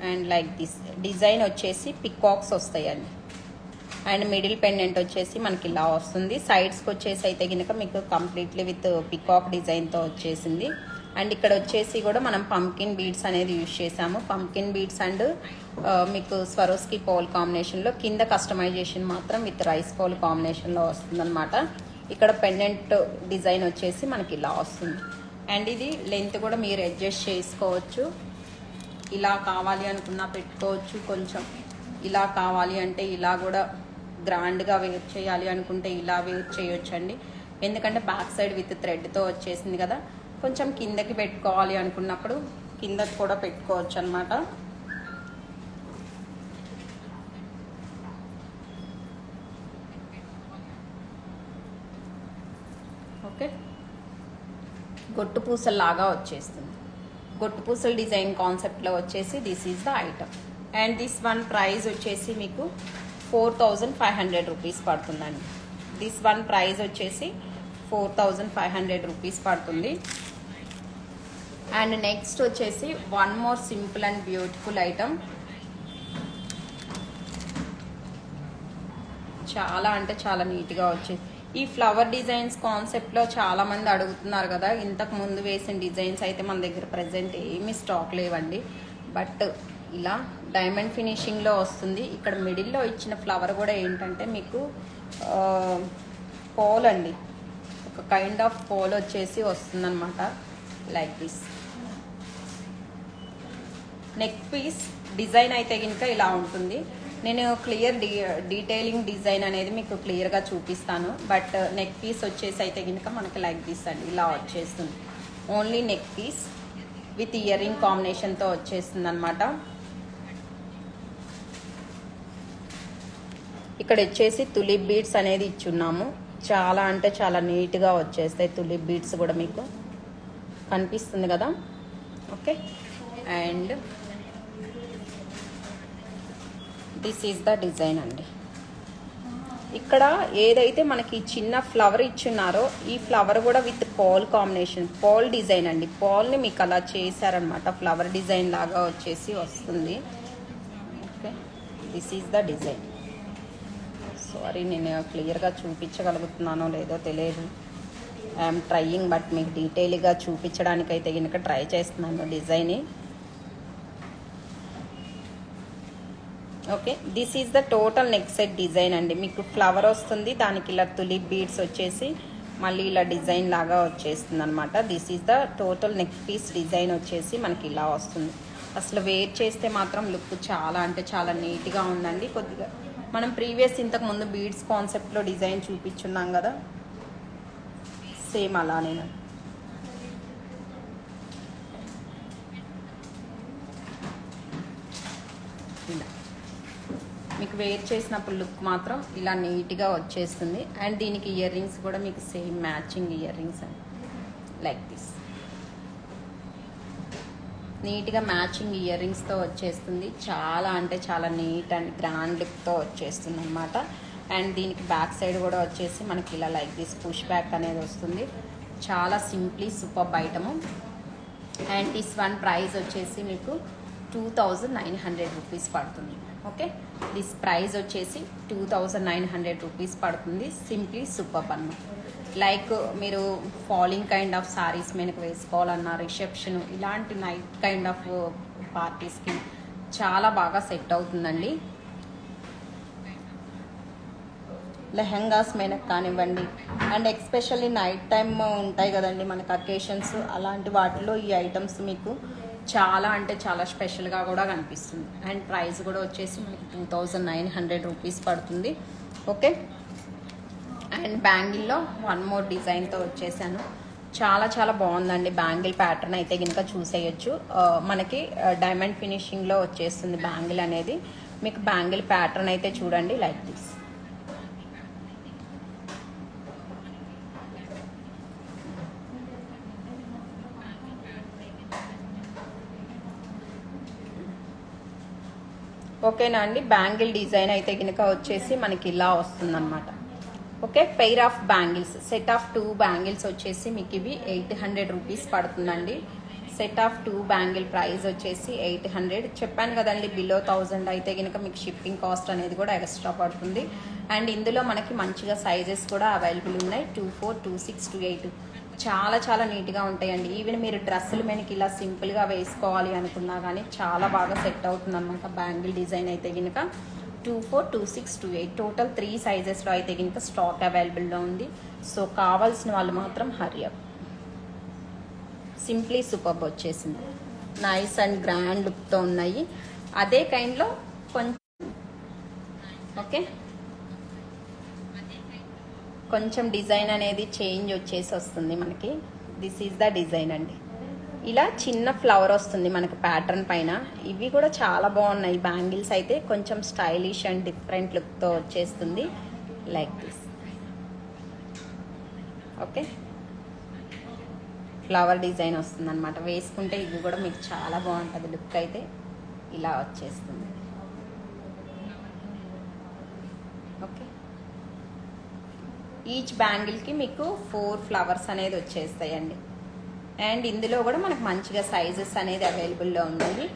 అండ్ లైక్ దిస్ డిజైన్ వచ్చేసి పికాక్స్ వస్తాయండి. అండ్ మిడిల్ పెండెంట్ వచ్చేసి మనకి ఇలా వస్తుంది. సైడ్స్కి వచ్చేసి అయితే కనుక మీకు కంప్లీట్లీ విత్ పికాక్ డిజైన్తో వచ్చేసింది. అండ్ ఇక్కడ వచ్చేసి కూడా మనం పంకిన్ బీడ్స్ అనేది యూజ్ చేసాము. పంకిన్ బీడ్స్ అండ్ మీకు స్వరోస్కి పోల్ కాంబినేషన్లో, కింద కస్టమైజేషన్ మాత్రం విత్ రైస్ పోల్ కాంబినేషన్లో వస్తుందన్నమాట. ఇక్కడ పెండెంట్ డిజైన్ వచ్చేసి మనకి ఇలా వస్తుంది. అండ్ ఇది లెంత్ కూడా మీరు అడ్జస్ట్ చేసుకోవచ్చు. ఇలా కావాలి అనుకున్నా పెట్టుకోవచ్చు, కొంచెం ఇలా కావాలి అంటే ఇలా కూడా గ్రాండ్గా వేర్ చేయాలి అనుకుంటే ఇలా వేర్ చేయొచ్చు అండి. ఎందుకంటే బ్యాక్ సైడ్ విత్ థ్రెడ్తో వచ్చేసింది కదా, కొంచెం కిందకి పెట్టుకోవాలి అనుకున్నప్పుడు కిందకి కూడా పెట్టుకోవచ్చు అనమాట. ఓకే, గొట్టు పూసల్లాగా వచ్చేస్తుంది. గొట్టు పూసల డిజైన్ కాన్సెప్ట్లో వచ్చేసి this is the item. And this one price వచ్చేసి మీకు 4,500 రూపీస్ పడుతుందండి. దిస్ వన్ ప్రైస్ వచ్చేసి 4,500 రూపీస్ పడుతుంది. అండ్ నెక్స్ట్ వచ్చేసి one more simple and beautiful item. చాలా అంటే చాలా నీట్గా వచ్చేసి ఈ ఫ్లవర్ డిజైన్స్ కాన్సెప్ట్లో చాలామంది అడుగుతున్నారు కదా. ఇంతకు ముందు వేసిన డిజైన్స్ అయితే మన దగ్గర ప్రజెంట్ ఏమీ స్టాక్ లేవండి. బట్ ఇలా డైమండ్ ఫినిషింగ్లో వస్తుంది. ఇక్కడ మిడిల్లో ఇచ్చిన ఫ్లవర్ కూడా ఏంటంటే మీకు పోల్ అండి, ఒక కైండ్ ఆఫ్ పోల్ వచ్చేసి వస్తుందన్నమాట like this. Neck piece design అయితే కనుక ఇలా ఉంటుంది. నేను క్లియర్ డీటెయిలింగ్ డిజైన్ అనేది మీకు క్లియర్గా చూపిస్తాను. బట్ నెక్ పీస్ వచ్చేసి అయితే కనుక మనకి లైక్ దిస్ అండి, ఇలా వచ్చేస్తుంది. Only neck piece with earring కాంబినేషన్తో వచ్చేస్తుంది అనమాట. ఇక్కడ వచ్చేసి తులిప్ బీడ్స్ అనేది ఇచ్చున్నాము. చాలా అంటే చాలా నీట్గా వచ్చేస్తాయి తులిప్ బీడ్స్ కూడా, మీకు కనిపిస్తుంది కదా. Okay, and this is the design అండి. ఇక్కడ ఏదైతే మనకి చిన్న ఫ్లవర్ ఇచ్చున్నారో ఈ ఫ్లవర్ కూడా with pearl combination, pearl design అండి. పాల్ని మీకు అలా చేశారనమాట, ఫ్లవర్ డిజైన్ లాగా వచ్చేసి వస్తుంది. Okay, this is the design. Sorry, నేను క్లియర్గా చూపించగలుగుతున్నానో లేదో తెలియదు. ఐఎమ్ ట్రయింగ్, బట్ మీకు డీటెయిల్గా చూపించడానికైతే కనుక ట్రై చేస్తున్నాను design. Okay, this is the total neck set design అండి. మీకు ఫ్లవర్ వస్తుంది, దానికి ఇలా తులిప్ బీడ్స్ వచ్చేసి మళ్ళీ ఇలా డిజైన్ లాగా వచ్చేస్తుంది అనమాట. This is the total neck piece design వచ్చేసి మనకి ఇలా వస్తుంది. అసలు వేర్ చేస్తే మాత్రం లుక్ చాలా అంటే చాలా నీట్గా ఉందండి. కొద్దిగా మనం ప్రీవియస్ ఇంతకు ముందు బీడ్స్ కాన్సెప్ట్లో డిజైన్ చూపించున్నాం కదా, సేమ్ అలానే ఇలా మీకు వేర్ చేసినప్పుడు లుక్ మాత్రం ఇలా నీట్గా వచ్చేస్తుంది. అండ్ దీనికి ఇయర్ రింగ్స్ కూడా మీకు సేమ్ మ్యాచింగ్ ఇయర్ రింగ్స్ అండి, లైక్ దిస్. నీట్గా మ్యాచింగ్ ఇయర్ రింగ్స్తో వచ్చేస్తుంది. చాలా అంటే చాలా నీట్ అండ్ గ్రాండ్ లుక్తో వచ్చేస్తుంది అనమాట. అండ్ దీనికి బ్యాక్ సైడ్ కూడా వచ్చేసి మనకి ఇలా లైక్ దిస్ పుష్ బ్యాక్ అనేది వస్తుంది. చాలా simply super item. And this one price వచ్చేసి మీకు 2900 రూపీస్ పడుతుంది. ఓకే, దిస్ ప్రైస్ వచ్చేసి 2900 రూపీస్ పడుతుంది. సింప్లీ సూపర్ అన్నమాట. లైక్ మీరు ఫాలింగ్ కైండ్ ఆఫ్ సారీస్ మీదకి వేసుకోవాలన్నా, రిసెప్షన్ ఇలాంటి నైట్ కైండ్ ఆఫ్ పార్టీస్కి చాలా బాగా సెట్ అవుతుందండి. లెహంగాస్ మీదకి కానివ్వండి, అండ్ ఎక్స్పెషల్లీ నైట్ టైమ్ ఉంటాయి కదండి మనకు అకేషన్స్, అలాంటి వాటిలో ఈ ఐటమ్స్ మీకు చాలా అంటే చాలా స్పెషల్గా కూడా కనిపిస్తుంది. అండ్ ప్రైస్ కూడా వచ్చేసి మనకి 2900 రూపీస్ పడుతుంది. ఓకే, అండ్ బ్యాంగిల్లో వన్ మోర్ డిజైన్తో వచ్చేసాను. చాలా చాలా బాగుందండి. బ్యాంగిల్ ప్యాటర్న్ అయితే కనుక చూసేయచ్చు. మనకి డైమండ్ ఫినిషింగ్లో వచ్చేస్తుంది బ్యాంగిల్ అనేది. మీకు బ్యాంగిల్ ప్యాటర్న్ అయితే చూడండి, లైక్ దిస్. ఓకేనా అండి, బ్యాంగిల్ డిజైన్ అయితే కనుక వచ్చేసి మనకి ఇలా వస్తుందన్నమాట. Okay, pair of bangles, set of 2 bangles వచ్చేసి మీకు ఇవి 800 రూపీస్ పడుతుందండి. సెట్ ఆఫ్ 2 బ్యాంగిల్ ప్రైస్ వచ్చేసి 800. చెప్పాను కదండి, బిలో 1000 అయితే కనుక మీకు షిప్పింగ్ కాస్ట్ అనేది కూడా ఎక్స్ట్రా పడుతుంది. అండ్ ఇందులో మనకి మంచిగా సైజెస్ కూడా అవైలబుల్ ఉన్నాయి. 24, 26, 28 చాలా చాలా నీట్గా ఉంటాయండి. ఈవెన్ మీరు డ్రెస్సులు మనకి ఇలా సింపుల్గా వేసుకోవాలి అనుకున్నా కానీ చాలా బాగా సెట్ అవుతుంది అనమాట. బ్యాంగిల్ డిజైన్ అయితే కనుక 24, 26, 28 టోటల్ 3 సైజెస్లో అయితే కనుక స్టాక్ అవైలబుల్లో ఉంది. సో కావాల్సిన వాళ్ళు మాత్రం హరీ అప్. సింప్లీ సూపర్బ్ వచ్చేసింది. నైస్ అండ్ గ్రాండ్ లుక్తో ఉన్నాయి. అదే కైండ్లో కొంచెం ఓకే, కొంచెం డిజైన్ అనేది చేంజ్ వచ్చేసి వస్తుంది మనకి. దిస్ ఈజ్ ద డిజైన్ అండి. ఇలా చిన్న ఫ్లవర్ వస్తుంది మనకి ప్యాటర్న్ పైన. ఇవి కూడా చాలా బాగున్నాయి. బ్యాంగిల్స్ అయితే కొంచెం స్టైలిష్ అండ్ డిఫరెంట్ లుక్తో వచ్చేస్తుంది, like this. Okay, flower design వస్తుంది అనమాట. వేసుకుంటే ఇవి కూడా మీకు చాలా బాగుంటుంది. లుక్ అయితే ఇలా వచ్చేస్తుంది. ఓకే, ఈచ్ బ్యాంగిల్కి మీకు 4 ఫ్లవర్స్ అనేది వచ్చేస్తాయండి. అండ్ ఇందులో కూడా మనకు మంచిగా సైజెస్ అనేది అవైలబుల్లో ఉన్నాయి.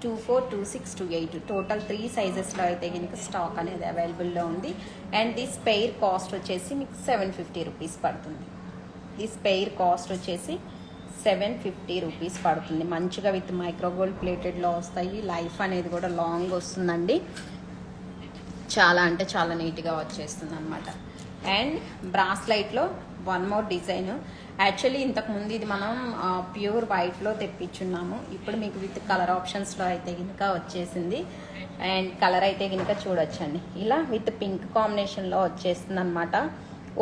24, 26, 28 టోటల్ 3 సైజెస్లో అయితే కనుక స్టాక్ అనేది అవైలబుల్లో ఉంది. అండ్ దిస్ పెయిర్ కాస్ట్ వచ్చేసి మీకు 750 రూపీస్ పడుతుంది. దిస్ పెయిర్ కాస్ట్ వచ్చేసి 750 రూపీస్ పడుతుంది. మంచిగా విత్ మైక్రోగోల్డ్ ప్లేటెడ్లో వస్తాయి. లైఫ్ అనేది కూడా లాంగ్ వస్తుందండి. చాలా అంటే చాలా నీట్గా వచ్చేస్తుంది అనమాట. అండ్ బ్రాస్లైట్లో వన్ మోర్ డిజైన్. యాక్చువల్లీ ఇంతకుముందు ఇది మనం ప్యూర్ వైట్లో తెప్పించున్నాము. ఇప్పుడు మీకు విత్ కలర్ ఆప్షన్స్లో అయితే కనుక వచ్చేసింది. అండ్ కలర్ అయితే కనుక చూడొచ్చండి, ఇలా విత్ పింక్ కాంబినేషన్లో వచ్చేస్తుంది అనమాట.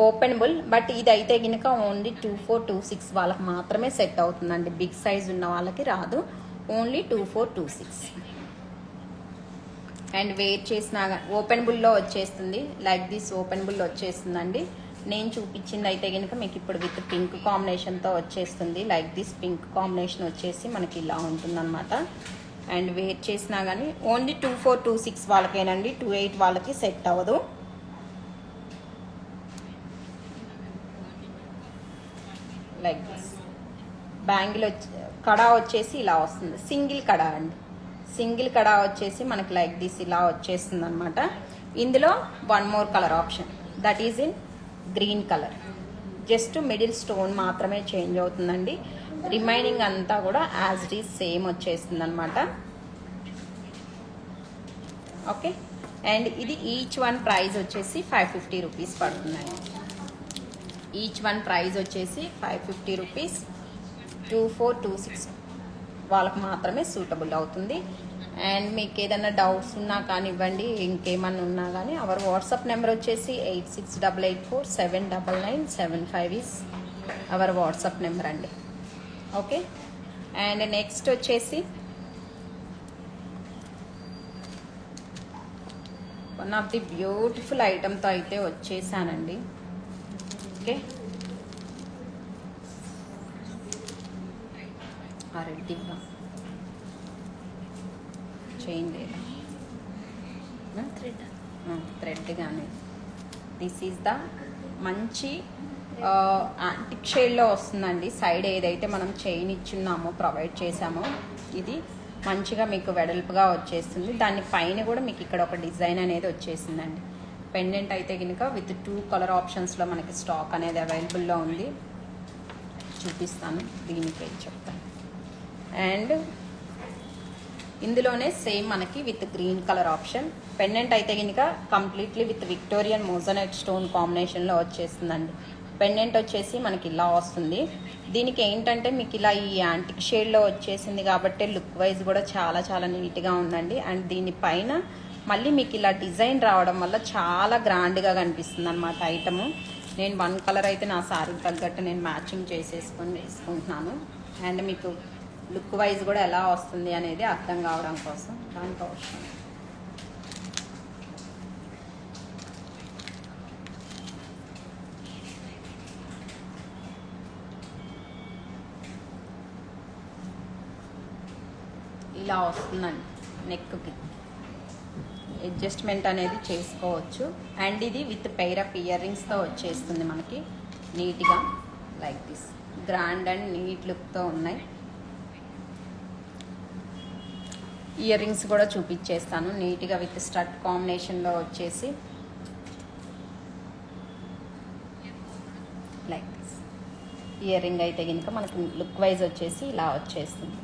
ఓపెనబుల్, బట్ ఇది అయితే కనుక ఓన్లీ 24, 26 వాళ్ళకి మాత్రమే సెట్ అవుతుందండి. బిగ్ సైజ్ ఉన్న వాళ్ళకి రాదు. ఓన్లీ 24, 26. అండ్ వెయిట్ చేసిన ఓపెనబుల్లో వచ్చేస్తుంది, లైక్ దిస్ ఓపెనబుల్ వచ్చేస్తుందండి. నేను చూపించింది అయితే కనుక మీకు ఇప్పుడు విత్ పింక్ కాంబినేషన్తో వచ్చేస్తుంది. లైక్ దిస్ పింక్ కాంబినేషన్ వచ్చేసి మనకి ఇలా ఉంటుందన్నమాట. అండ్ వెయిట్ చేసినా కానీ ఓన్లీ 24, 26 వాళ్ళకేనండి. 28 వాళ్ళకి సెట్ అవ్వదు. Like this. బ్యాంగిల్ కడా వచ్చేసి ఇలా వస్తుంది, సింగిల్ కడా అండి. సింగిల్ కడా వచ్చేసి మనకి లైక్ దిస్ ఇలా వచ్చేస్తుంది అనమాట. ఇందులో one more colour option, that is in green colour. Just middle stone మాత్రమే చేంజ్ అవుతుందండి, రిమైనింగ్ అంతా కూడా యాజ్ ఇట్ ఈజ్ సేమ్ వచ్చేస్తుంది అనమాట. ఓకే, అండ్ ఇది ఈచ్ వన్ ప్రైస్ వచ్చేసి 550 రూపీస్ పడుతుందండి. ఈచ్ వన్ ప్రైస్ వచ్చేసి 550 రూపీస్. 2426 వాళ్ళకి మాత్రమే సూటబుల్ అవుతుంది. అండ్ మీకు ఏదైనా డౌట్స్ ఉన్నా కానివ్వండి, ఇంకేమన్నా ఉన్నా కానీ అవర్ వాట్సాప్ నెంబర్ వచ్చేసి 8688479975 ఈస్ అవర్ వాట్సాప్ నెంబర్ అండి. ఓకే, అండ్ నెక్స్ట్ వచ్చేసి వన్ ఆఫ్ ది బ్యూటిఫుల్ ఐటమ్తో అయితే వచ్చేసానండి. ఓకే, రెడ్డిగా చైన్ లేదా థ్రెడ్ కానీ, దిస్ ఈజ్ ద మంచి యాంటిక్ షేడ్లో వస్తుందండి. సైడ్ ఏదైతే మనం చైన్ ఇచ్చున్నామో, ప్రొవైడ్ చేసామో, ఇది మంచిగా మీకు వెడల్పుగా వచ్చేస్తుంది. దాని పైన కూడా మీకు ఇక్కడ ఒక డిజైన్ అనేది వచ్చేసిందండి. పెండెంట్ అయితే కనుక విత్ 2 కలర్ ఆప్షన్స్లో మనకి స్టాక్ అనేది అవైలబుల్లో ఉంది. చూపిస్తాను, దీనికి చెప్తాను. అండ్ ఇందులోనే సేమ్ మనకి with green colour option. Pendant అయితే కనుక completely with Victorian moissanite stone కాంబినేషన్లో వచ్చేస్తుందండి. పెండెంట్ వచ్చేసి మనకి ఇలా వస్తుంది. దీనికి ఏంటంటే మీకు ఇలా ఈ యాంటిక్ షేడ్లో వచ్చేసింది కాబట్టి లుక్ వైజ్ కూడా చాలా చాలా నీట్గా ఉందండి. అండ్ దీనిపైన మళ్ళీ మీకు ఇలా డిజైన్ రావడం వల్ల చాలా గ్రాండ్గా కనిపిస్తుంది అనమాట ఐటము. నేను 1 కలర్ అయితే నా శారీకి తగ్గట్టు నేను మ్యాచింగ్ చేసేసుకొని వేసుకుంటున్నాను. అండ్ మీకు లుక్ వైజ్ కూడా ఎలా వస్తుంది అనేది అర్థం కావడం కోసం దానికి అవసరం. ఇలా వస్తుందండి, నెక్కి అడ్జస్ట్మెంట్ అనేది చేసుకోవచ్చు. అండ్ ఇది విత్ పెయిర్ ఆఫ్ ఇయర్ రింగ్స్తో వచ్చేస్తుంది మనకి నీట్గా like this. Grand and neat లుక్తో ఉన్నాయి. ఇయర్ రింగ్స్ కూడా చూపించేస్తాను నీట్గా విత్ స్టడ్ కాంబినేషన్లో వచ్చేసి లైక్ దిస్. ఇయర్ రింగ్ అయితే కనుక మనకి లుక్ వైజ్ వచ్చేసి ఇలా వచ్చేస్తుంది.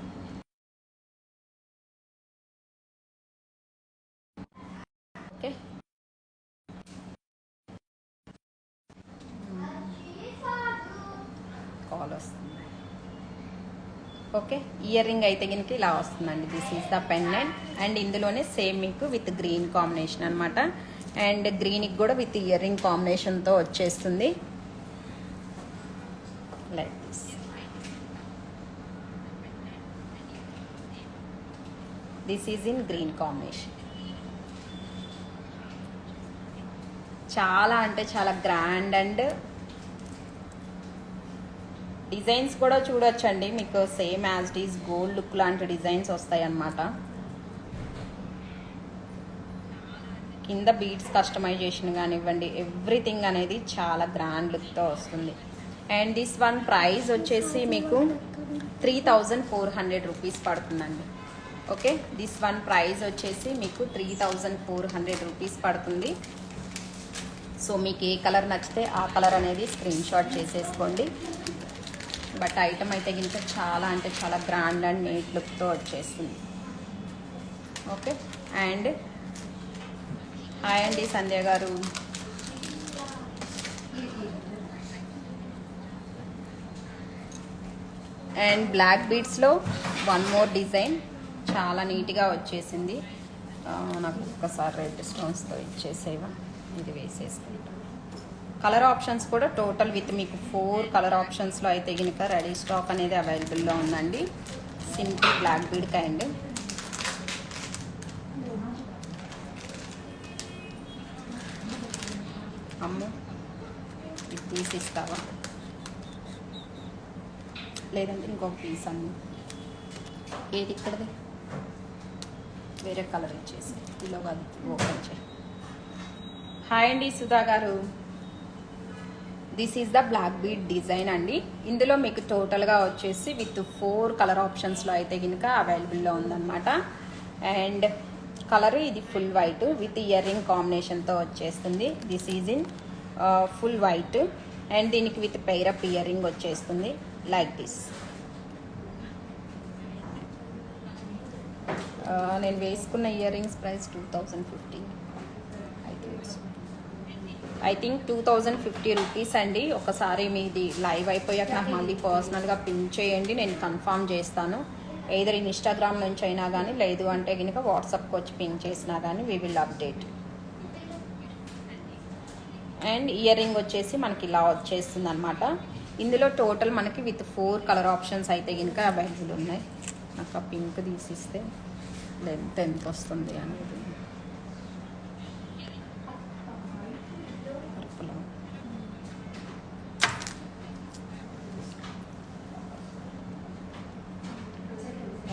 ఓకే, కాల్ వస్తుంది. ఓకే, ఇయర్ రింగ్ అయితే కనుక ఇలా వస్తుందండి. This is the pendant. And ఇందులోనే సేమ్ మీకు విత్ గ్రీన్ కాంబినేషన్ అనమాట. అండ్ గ్రీన్కి కూడా విత్ ఇయర్ రింగ్ కాంబినేషన్తో వచ్చేస్తుంది like this. This is in green combination. చాలా అంటే చాలా గ్రాండ్ అండ్ డిజైన్స్ కూడా చూడొచ్చండి. మీకు same as it is gold look లాంటి డిజైన్స్ వస్తాయి అన్నమాట. కింద బీడ్స్ కస్టమైజేషన్ కానివ్వండి, ఎవ్రీథింగ్ అనేది చాలా గ్రాండ్ లుక్తో వస్తుంది. అండ్ దిస్ వన్ ప్రైస్ వచ్చేసి మీకు 3400 రూపీస్ పడుతుందండి. ఓకే, దిస్ వన్ ప్రైస్ వచ్చేసి మీకు 3400 రూపీస్ పడుతుంది. సో మీకు ఏ కలర్ నచ్చితే ఆ కలర్ అనేది స్క్రీన్ షాట్ చేసేసుకోండి. బట్ ఐటమ్ అయితే గింత చాలా అంటే చాలా గ్రాండ్ అండ్ నీట్ లుక్తో వచ్చేస్తుంది. ఓకే, అండ్ హాయ్ అండి సంధ్య గారు. అండ్ బ్లాక్ బీడ్స్లో వన్ మోర్ డిజైన్ చాలా నీట్గా వచ్చేసింది. నాకు ఒక్కసారి రెడ్ స్టోన్స్తో ఇచ్చేసేవా, ఇది వేసేసుకుంటాం. కలర్ ఆప్షన్స్ కూడా టోటల్ విత్ మీకు 4 కలర్ ఆప్షన్స్లో అయితే కనుక రెడీ స్టాక్ అనేది అవైలబుల్లో ఉందండి. Simple black bead kind. అమ్ము ఇది తీసిస్తావా, లేదంటే ఇంకొక పీస్ అమ్ము. ఏది ఇక్కడది, వేరే కలర్ ఇచ్చేసి ఇలా కాదు, ఓపెన్ చేయి. హాయ్ అండి సుధా గారు. This is the black bead design అండి. ఇందులో మీకు టోటల్గా వచ్చేసి విత్ 4 కలర్ ఆప్షన్స్లో అయితే కనుక అవైలబుల్లో ఉందన్నమాట. అండ్ కలర్ ఇది full white with earring కాంబినేషన్తో వచ్చేస్తుంది. This is in full white and దీనికి విత్ పెయిరప్ ఇయర్ రింగ్ వచ్చేస్తుంది లైక్ దిస్. నేను వేసుకున్న ear rings price 2050 I think 2050 rupees అండి. ఒకసారి మీది లైవ్ అయిపోయాక నాకు మళ్ళీ పర్సనల్గా పిన్ చేయండి, నేను కన్ఫర్మ్ చేస్తాను. ఏదర్ ఇన్స్టాగ్రామ్ నుంచి అయినా కానీ లేదు అంటే కనుక వాట్సాప్కి వచ్చి పిన్ చేసినా కానీ we will update. And ear ring వచ్చేసి మనకి ఇలా వచ్చేస్తుంది అనమాట. ఇందులో టోటల్ మనకి విత్ 4 కలర్ ఆప్షన్స్ అయితే కనుక అవైలబుల్ ఉన్నాయి. నాకు ఆ పింక్ తీసిస్తే లెంత్ ఎంత వస్తుంది అనేది.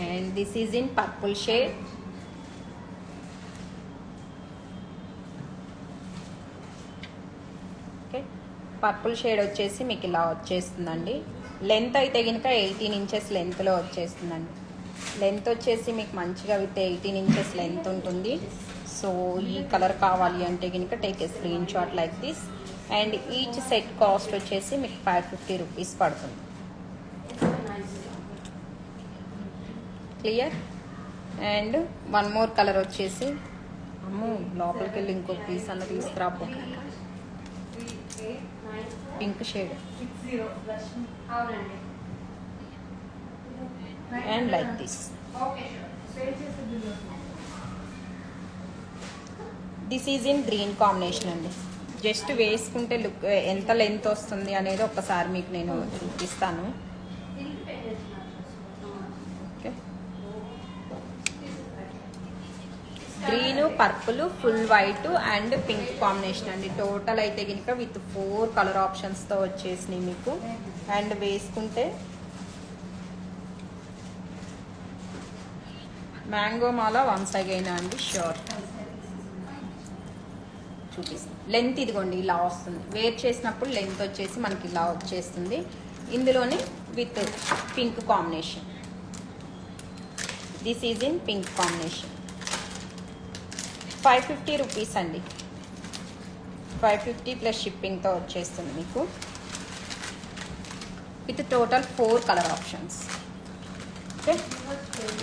And this is in purple shade. Okay, purple shade వచ్చేసి మీకు ఇలా వచ్చేస్తుందండి. లెంత్ అయితే కనుక 18 ఇంచెస్ లెంత్లో వచ్చేస్తుందండి. లెంత్ వచ్చేసి మీకు మంచిగా విత్ 18 ఇంచెస్ లెంత్ ఉంటుంది. సో ఈ కలర్ కావాలి అంటే కనుక take a screenshot like this. And each set cost వచ్చేసి మీకు 550 రూపీస్ పడుతుంది. Clear. And one more colour వచ్చేసి అమ్మో లోపలికి వెళ్ళి ఇంకో పీస్ అన్న తీసుకురాపో. Pink shade and like this. This is in green combination అండి. జస్ట్ వేసుకుంటే లుక్ ఎంత లెంత్ వస్తుంది అనేది ఒకసారి మీకు నేను చూపిస్తాను. Green, purple, full white and pink combination అండి. టోటల్ అయితే కనుక విత్ 4 కలర్ ఆప్షన్స్తో వచ్చేసినాయి మీకు. అండ్ వేసుకుంటే మ్యాంగో మాల వన్స్ అగైన్ అండి షూర్ చూపిస్తాను. లెంత్ ఇదిగోండి ఇలా వస్తుంది. వేర్ చేసినప్పుడు లెంత్ వచ్చేసి మనకి ఇలా వచ్చేస్తుంది. ఇందులోనే with pink combination. This is in pink combination. 550 rupees అండి. 550 ప్లస్ షిప్పింగ్తో వచ్చేస్తుంది మీకు with total 4 colour options. Okay,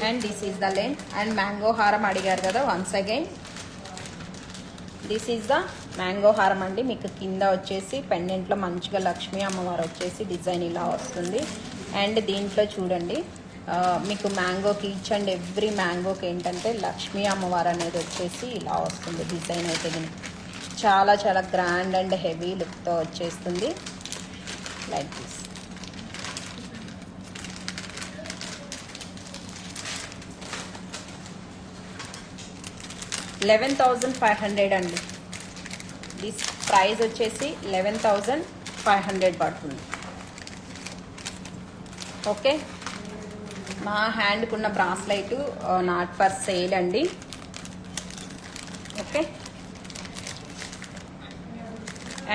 and this is the length. And mango హారం అడిగారు కదా, once again this is the mango హారం అండి. మీకు కింద వచ్చేసి పెండెంట్లో మంచిగా లక్ష్మీ అమ్మవారు వచ్చేసి డిజైన్ ఇలా వస్తుంది. అండ్ దీంట్లో చూడండి మీకు మ్యాంగోకి ఈచ్ అండ్ ఎవ్రీ మ్యాంగోకి ఏంటంటే లక్ష్మీ అమ్మవారు అనేది వచ్చేసి ఇలా వస్తుంది. డిజైన్ అయితే చాలా చాలా గ్రాండ్ అండ్ హెవీ లుక్తో వచ్చేస్తుంది లైక్ దిస్. $11,500 అండి. దిస్ ప్రైస్ వచ్చేసి 11,500 పడుతుంది. ఓకే, మా హ్యాండ్కున్న బ్రాస్లైట్ నాట్ ఫర్ సేల్ అండి. ఓకే,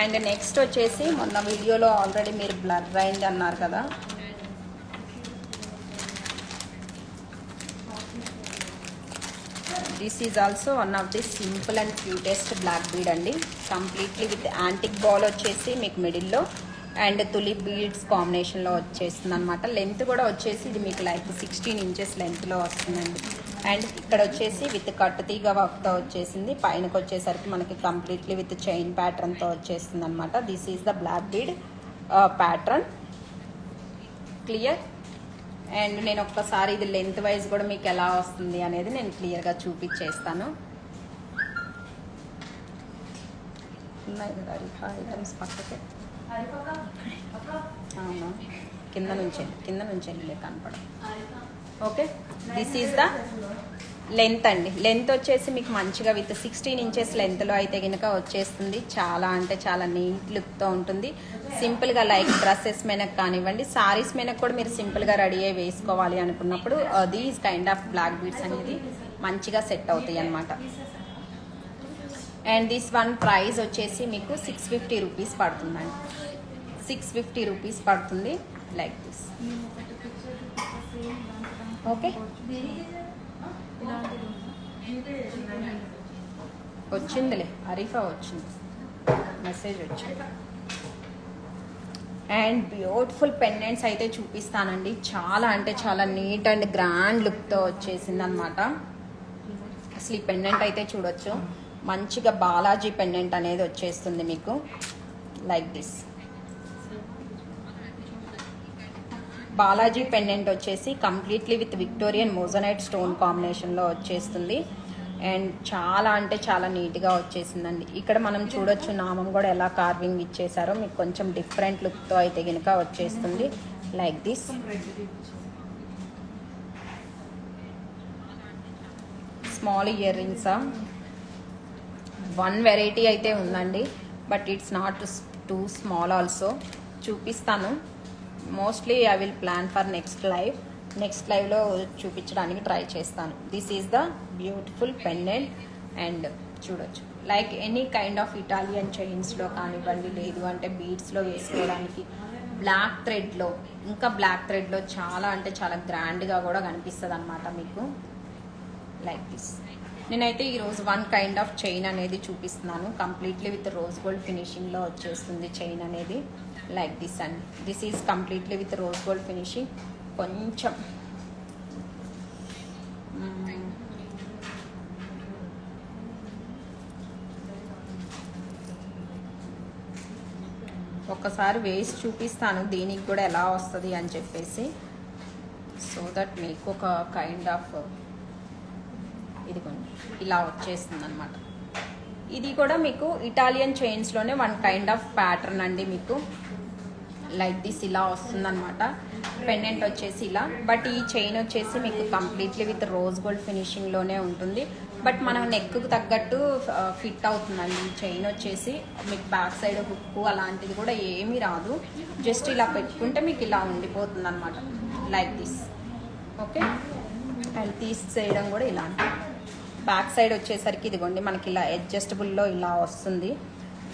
అండ్ నెక్స్ట్ వచ్చేసి మొన్న వీడియోలో ఆల్రెడీ మీరు బ్లర్ అయింది అన్నారు కదా, this is also one of the simple and cutest black bead అండి. కంప్లీట్లీ విత్ యాంటిక్ బాల్ వచ్చేసి మీకు మిడిల్లో అండ్ తులిప్ బీడ్స్ కాంబినేషన్లో వచ్చేస్తుంది అనమాట. లెంత్ కూడా వచ్చేసి ఇది మీకు లైక్ 16 ఇంచెస్ లెంత్లో వస్తుందండి. అండ్ ఇక్కడ వచ్చేసి విత్ కట్టు తీగ వర్క్తో వచ్చేసింది. పైనకి వచ్చేసరికి మనకి కంప్లీట్లీ విత్ చైన్ ప్యాటర్న్తో వచ్చేస్తుంది అనమాట. This is the black bead pattern. Clear. And నేను ఒక్కసారి ఇది లెంత్ వైజ్ కూడా మీకు ఎలా వస్తుంది అనేది నేను క్లియర్గా చూపించేస్తాను. ఉన్నాయి కదా ఐటమ్స్ పక్కకే. అవునా, కింద నుంచి వెళ్ళి కనపడం. Okay, this is the length అండి. లెంత్ వచ్చేసి మీకు మంచిగా విత్ 16 ఇంచెస్ లెంత్లో అయితే కనుక వచ్చేస్తుంది. చాలా అంటే చాలా నీట్ లుక్తో ఉంటుంది. సింపుల్గా లైక్ డ్రెస్సెస్ మీదకి కానివ్వండి, సారీస్ మీదకి కూడా మీరు సింపుల్గా రెడీ అయ్యి వేసుకోవాలి అనుకున్నప్పుడు these kind of black beads అనేది మంచిగా సెట్ అవుతాయి అన్నమాట. అండ్ దిస్ వన్ ప్రైస్ వచ్చేసి మీకు 650 రూపీస్ పడుతుందండి. 650 రూపీస్ పడుతుంది. Like this. ఓకే, వచ్చిందిలే, అరీఫా వచ్చింది, మెసేజ్ వచ్చింది. అండ్ బ్యూటిఫుల్ పెండెంట్స్ అయితే చూపిస్తానండి. చాలా అంటే చాలా నీట్ అండ్ గ్రాండ్ లుక్తో వచ్చేసింది అనమాట. అసలు ఈ పెండెంట్ అయితే చూడొచ్చు, మంచిగా బాలాజీ పెండెంట్ అనేది వచ్చేస్తుంది మీకు. లైక్ దిస్ బాలాజీ పెండెంట్ వచ్చేసి completely with Victorian moissanite stone కాంబినేషన్లో వచ్చేస్తుంది. అండ్ చాలా అంటే చాలా నీట్గా వచ్చేసిందండి. ఇక్కడ మనం చూడొచ్చు నామం కూడా ఎలా కార్వింగ్ ఇచ్చేసారో, మీకు కొంచెం డిఫరెంట్ లుక్తో అయితే కనుక వచ్చేస్తుంది. Like this. స్మాల్ ఇయర్ రింగ్సా, 1 వెరైటీ అయితే ఉందండి, but it's not too small also. చూపిస్తాను. Mostly I will plan for next లైవ్లో చూపించడానికి ట్రై చేస్తాను. This is the beautiful pendant. And చూడొచ్చు, like any kind of Italian చైన్స్లో కానివ్వండి, లేదు అంటే బీడ్స్లో వేసుకోవడానికి, బ్లాక్ థ్రెడ్లో చాలా అంటే చాలా గ్రాండ్గా కూడా కనిపిస్తుంది అనమాట మీకు. Like this. నేనైతే ఈరోజు 1 కైండ్ ఆఫ్ చైన్ అనేది చూపిస్తున్నాను. కంప్లీట్లీ విత్ రోజ్ గోల్డ్ ఫినిషింగ్లో వచ్చేస్తుంది చైన్ అనేది. లైక్ దిస్ అండి. This is completely with rose gold finishing. కొంచెం ఒక్కసారి వేసి చూపిస్తాను దీనికి కూడా ఎలా వస్తుంది అని చెప్పేసి, సో దట్ మీకు ఒక కైండ్ ఆఫ్ ఇదిగోండి ఇలా వచ్చేస్తుంది అనమాట. ఇది కూడా మీకు ఇటాలియన్ చైన్స్లోనే 1 కైండ్ ఆఫ్ ప్యాటర్న్ అండి మీకు. లైక్ దిస్ ఇలా వస్తుందన్నమాట. పెండెంట్ వచ్చేసి ఇలా, బట్ ఈ చైన్ వచ్చేసి మీకు కంప్లీట్లీ విత్ రోజ్ గోల్డ్ ఫినిషింగ్లోనే ఉంటుంది. బట్ మనం నెక్కు తగ్గట్టు ఫిట్ అవుతుందండి. ఈ చైన్ వచ్చేసి మీకు బ్యాక్ సైడ్ హుక్కు అలాంటిది కూడా ఏమీ రాదు. జస్ట్ ఇలా పెట్టుకుంటే మీకు ఇలా ఉండిపోతుంది అనమాట. Like this. ఓకే, అండ్ తీసేయడం కూడా ఇలా. బ్యాక్ సైడ్ వచ్చేసరికి ఇదిగోండి మనకి ఇలా అడ్జస్టబుల్లో ఇలా వస్తుంది.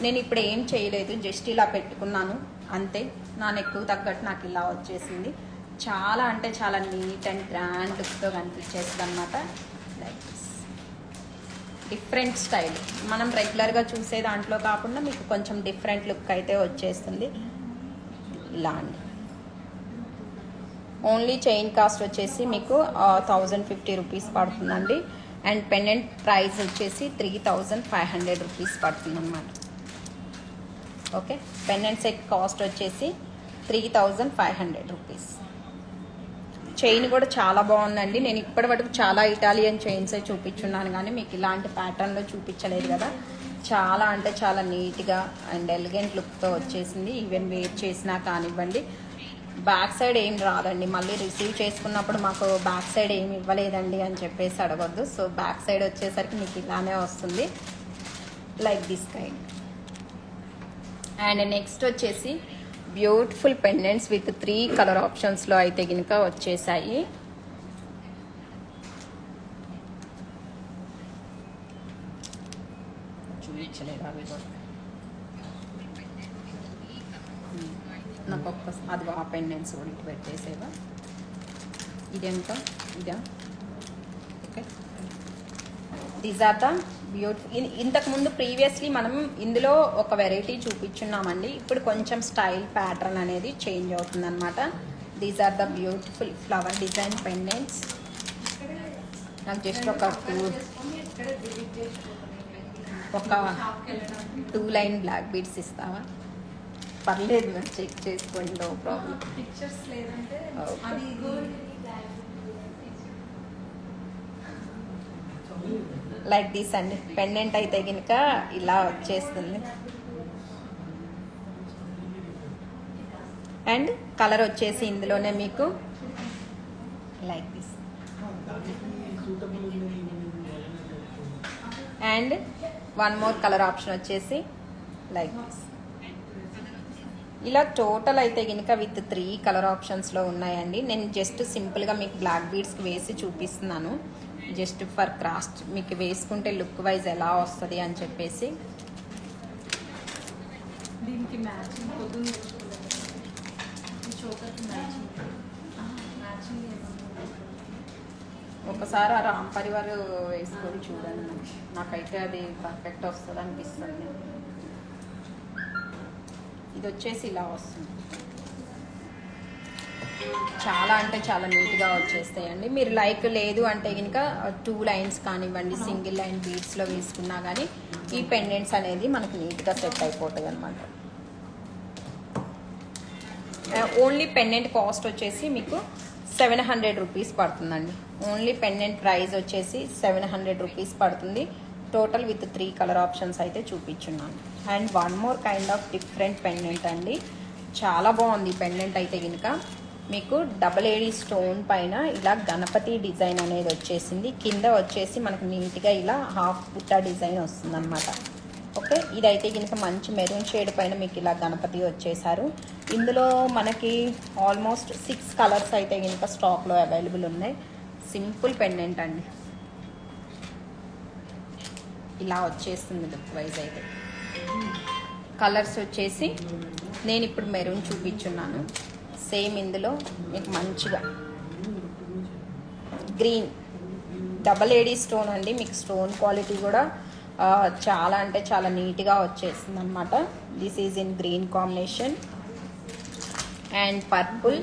నేను ఇప్పుడు ఏం చేయలేదు, జస్ట్ ఇలా పెట్టుకున్నాను అంతే. నా నెక్కు తగ్గట్టు నాకు ఇలా వచ్చేసింది. చాలా అంటే చాలా నీట్ అండ్ గ్రాండ్ లుక్తో కనిపించేస్తుంది అనమాట. Like this. డిఫరెంట్ స్టైల్, మనం రెగ్యులర్గా చూసే దాంట్లో కాకుండా మీకు కొంచెం డిఫరెంట్ లుక్ అయితే వచ్చేస్తుంది. ఇలా అండి. ఓన్లీ చైన్ కాస్ట్ వచ్చేసి మీకు 1050 రూపీస్ పడుతుందండి. అండ్ పెండెంట్ ప్రైస్ వచ్చేసి 3500 రూపీస్ పడుతుంది అన్నమాట. ఓకే, పెండెంట్ సెట్ కాస్ట్ వచ్చేసి 3500 రూపీస్. చైన్ కూడా చాలా బాగుందండి. నేను ఇప్పటి వరకు చాలా ఇటాలియన్ చైన్సే చూపించున్నాను, కానీ మీకు ఇలాంటి ప్యాటర్న్లో చూపించలేదు కదా. చాలా అంటే చాలా నీట్గా అండ్ ఎలిగెంట్ లుక్తో వచ్చేసింది. ఈవెన్ వేర్ చేసినా కానివ్వండి. బ్యాక్ సైడ్ ఏం రాదండి. మళ్ళీ రిసీవ్ చేసుకున్నప్పుడు మాకు బ్యాక్ సైడ్ ఏమి ఇవ్వలేదండి అని చెప్పేసి అడగొద్దు. సో బ్యాక్ సైడ్ వచ్చేసరికి మీకు ఇలానే వస్తుంది. Like this kind. And next వచ్చేసి బ్యూటిఫుల్ పెండెంట్స్ విత్ 3 కలర్ ఆప్షన్స్లో అయితే కనుక వచ్చేసాయి. చూపించలేదు అవి కూడా నాకు అది ఆ పెండెంట్స్ కూడా ఇటు పెట్టేసేవా. ఇదెంత ఇదా. Okay, these are the beautiful. ఇంతకుముందు ప్రీవియస్లీ మనం ఇందులో ఒక వెరైటీ చూపించున్నామండి. ఇప్పుడు కొంచెం స్టైల్ ప్యాటర్న్ అనేది చేంజ్ అవుతుంది అనమాట. These are the beautiful flower design pendants. నాకు జస్ట్ ఒక 2 లైన్ బ్లాక్ బీడ్స్ ఇస్తావా? పర్లేదు, మీరు చెక్ చేసుకోండి, నో ప్రాబ్లం. లైక్ దిస్ అండి. పెండెంట్ అయితే కనుక ఇలా వచ్చేస్తుంది. అండ్ కలర్ వచ్చేసి ఇందులోనే మీకు like this. And 1 more colour option వచ్చేసి లైక్ దిస్. ఇలా టోటల్ అయితే కనుక విత్ 3 కలర్ ఆప్షన్స్లో ఉన్నాయండి. నేను జస్ట్ సింపుల్గా మీకు బ్లాక్ బీడ్స్కి వేసి చూపిస్తున్నాను, జస్ట్ ఫర్ క్రాస్ట్ మీకు వేసుకుంటే లుక్ వైజ్ ఎలా వస్తుంది అని చెప్పేసి. దీనికి మ్యాచింగ్ ఒకసారి ఆ రామ్ పరివార్ వేసుకొని చూడండి, నాకైతే అది పర్ఫెక్ట్ వస్తుంది అనిపిస్తుంది. ఇది వచ్చేసి ఇలా వస్తుంది, చాలా అంటే చాలా నీట్గా వచ్చేస్తాయండి. మీరు లైక్ లేదు అంటే కనుక 2 లైన్స్ కానివ్వండి, సింగిల్ లైన్ బీడ్స్లో వేసుకున్నా కానీ ఈ పెండెంట్స్ అనేది మనకు నీట్గా సెట్ అయిపోతుంది అనమాట. ఓన్లీ పెండెంట్ కాస్ట్ వచ్చేసి మీకు 700 రూపీస్ పడుతుందండి. ఓన్లీ పెండెంట్ ప్రైస్ వచ్చేసి 700 రూపీస్ పడుతుంది. టోటల్ విత్ 3 కలర్ ఆప్షన్స్ అయితే చూపించున్నాను. And one more kind of different pendant అండి, చాలా బాగుంది పెండెంట్ అయితే కనుక. మీకు డబల్ ఏడీ స్టోన్ పైన ఇలా గణపతి డిజైన్ అనేది వచ్చేసింది. కింద వచ్చేసి మనకు నీట్గా ఇలా హాఫ్ బుట్ట డిజైన్ వస్తుంది అనమాట. ఓకే, ఇదైతే కనుక మంచి మెరూన్ షేడ్ పైన మీకు ఇలా గణపతి వచ్చేసారు. ఇందులో మనకి ఆల్మోస్ట్ 6 కలర్స్ అయితే కనుక స్టాక్లో అవైలబుల్ ఉన్నాయి. సింపుల్ పెండెంట్ అండి, ఇలా వచ్చేస్తుంది లుక్ వైజ్ అయితే. కలర్స్ వచ్చేసి నేను ఇప్పుడు మెరూన్ చూపించున్నాను. సేమ్ ఇందులో మీకు మంచిగా గ్రీన్ డబల్ ఏడీ స్టోన్ అండి. మీకు స్టోన్ క్వాలిటీ కూడా చాలా అంటే చాలా నీట్గా వచ్చేస్తుంది అనమాట. This is in green combination and purple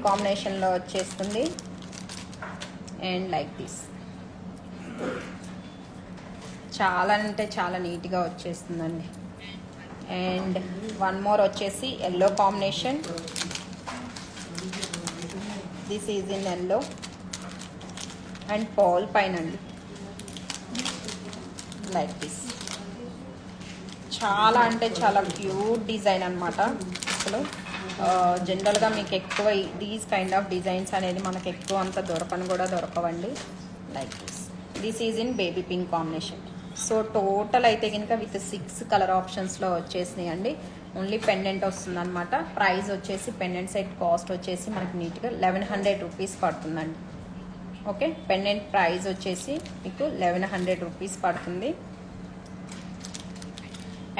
కాంబినేషన్లో వచ్చేస్తుంది. అండ్ లైక్ దిస్ చాలా అంటే చాలా నీట్గా వచ్చేస్తుందండి. అండ్ వన్ మోర్ వచ్చేసి yellow combination. This is in yellow and pearl పైన అండి, లైక్ దిస్. చాలా అంటే చాలా క్యూట్ డిజైన్ అనమాట. అసలు జనరల్గా మీకు ఎక్కువ దీస్ కైండ్ ఆఫ్ డిజైన్స్ అనేది మనకు ఎక్కువ అంత దొరకవండి. Like this. This is in baby pink combination. So total అయితే కనుక విత్ 6 కలర్ ఆప్షన్స్లో వచ్చేసినాయి అండి. ఓన్లీ పెండెంట్ వస్తుంది అనమాట. ప్రైస్ వచ్చేసి పెండెంట్ సెట్ కాస్ట్ వచ్చేసి మనకి నీట్గా 1100 రూపీస్ పడుతుందండి. ఓకే, పెండెంట్ ప్రైస్ వచ్చేసి మీకు 1100 రూపీస్ పడుతుంది.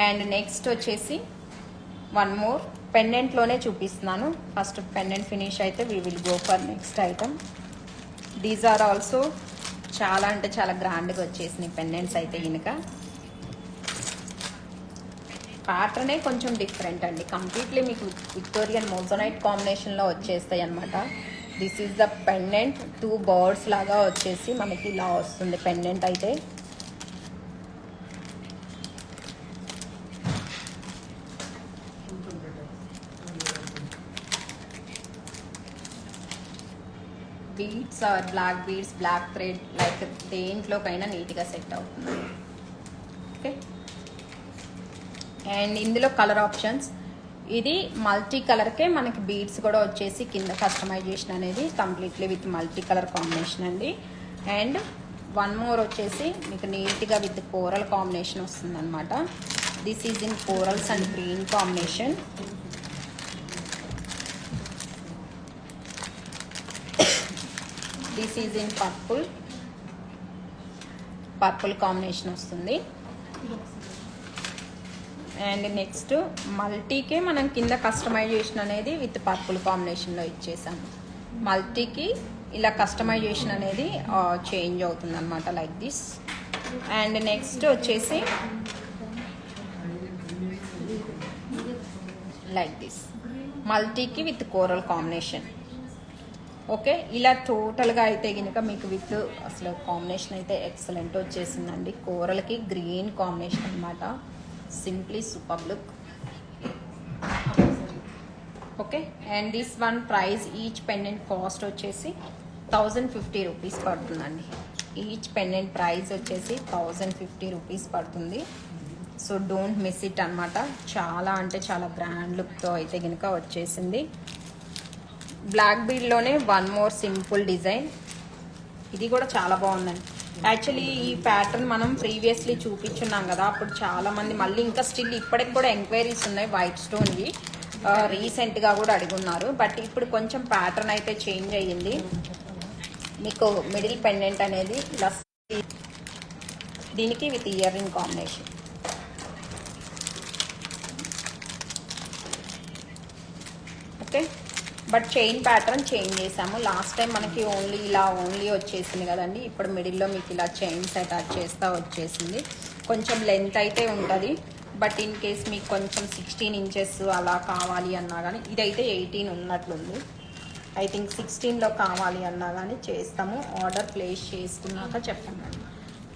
అండ్ నెక్స్ట్ వచ్చేసి వన్ మోర్ పెండెంట్లోనే చూపిస్తున్నాను. ఫస్ట్ పెండెంట్ ఫినిష్ అయితే we will go for next item. These are also చాలా అంటే చాలా గ్రాండ్గా వచ్చేసినాయి పెండెంట్స్ అయితే కనుక. ప్యాటర్నే కొంచెం డిఫరెంట్ అండి, కంప్లీట్లీ మీకు విక్టోరియన్ మోజోనైట్ కాంబినేషన్లో వచ్చేస్తాయి అనమాట. This is the pendant. 2 birds లాగా వచ్చేసి మనకి ఇలా వస్తుంది పెండెంట్ అయితే. Beads or black beads, black thread, like దేంట్లోకైనా నీట్గా సెట్ అవుతుంది. ఓకే, అండ్ ఇందులో కలర్ ఆప్షన్స్ ఇది మల్టీ కలర్కే మనకి బీడ్స్ కూడా వచ్చేసి కింద కస్టమైజేషన్ అనేది completely with multi colour combination అండి. అండ్ వన్ మోర్ వచ్చేసి మీకు నీట్గా విత్ కోరల్ కాంబినేషన్ వస్తుంది అనమాట. This is in corals and green combination. This is in purple combination వస్తుంది. అండ్ నెక్స్ట్ మల్టీకే మనం కింద కస్టమైజేషన్ అనేది విత్ పర్పుల్ కాంబినేషన్లో ఇచ్చేసాము. మల్టీకి ఇలా కస్టమైజేషన్ అనేది చేంజ్ అవుతుంది అనమాట, లైక్ దిస్. అండ్ నెక్స్ట్ వచ్చేసి లైక్ దిస్ మల్టీకి విత్ కోరల్ కాంబినేషన్. ఓకే, ఇలా టోటల్గా అయితే కనుక మీకు విత్ అసలు కాంబినేషన్ అయితే ఎక్సలెంట్ వచ్చేసిందండి. కోరల్కి గ్రీన్ కాంబినేషన్ అనమాట. Simply super look. Okay, and this one price each pendant cost వచ్చేసి 1050 రూపీస్ పడుతుందండి. ఈచ్ పెండెంట్ ప్రైస్ వచ్చేసి 1050 రూపీస్ పడుతుంది. సో డోంట్ మిస్ ఇట్ అనమాట. చాలా అంటే చాలా గ్రాండ్ లుక్తో అయితే కనుక వచ్చేసింది. బ్లాక్ బీడ్లోనే వన్ మోర్ సింపుల్ డిజైన్. ఇది కూడా చాలా బాగుందండి. యాక్చువల్లీ ఈ ప్యాటర్న్ మనం ప్రీవియస్లీ చూపించున్నాం కదా, అప్పుడు చాలామంది మళ్ళీ ఇంకా స్టిల్ ఇప్పటికి కూడా ఎంక్వైరీస్ ఉన్నాయి వైట్ స్టోన్వి. రీసెంట్గా కూడా అడుగున్నారు. బట్ ఇప్పుడు కొంచెం ప్యాటర్న్ అయితే చేంజ్ అయ్యింది. మీకు మిడిల్ పెండెంట్ అనేది ఇలా దీనికి with ear ring combination. Okay, but chain pattern change చేసాము. లాస్ట్ టైం మనకి ఓన్లీ వచ్చేసింది కదండి. ఇప్పుడు మిడిల్లో మీకు ఇలా చైన్స్ అటాచ్ చేస్తా వచ్చేసింది. కొంచెం లెంత్ అయితే ఉంటుంది. బట్ ఇన్ కేస్ మీకు కొంచెం 16 ఇంచెస్ అలా కావాలి అన్నా కానీ, ఇదైతే 18 ఉన్నట్లుంది. ఐ థింక్ 16లో కావాలి అన్నా కానీ చేస్తాము. ఆర్డర్ ప్లేస్ చేసుకున్నాక చెప్పండి.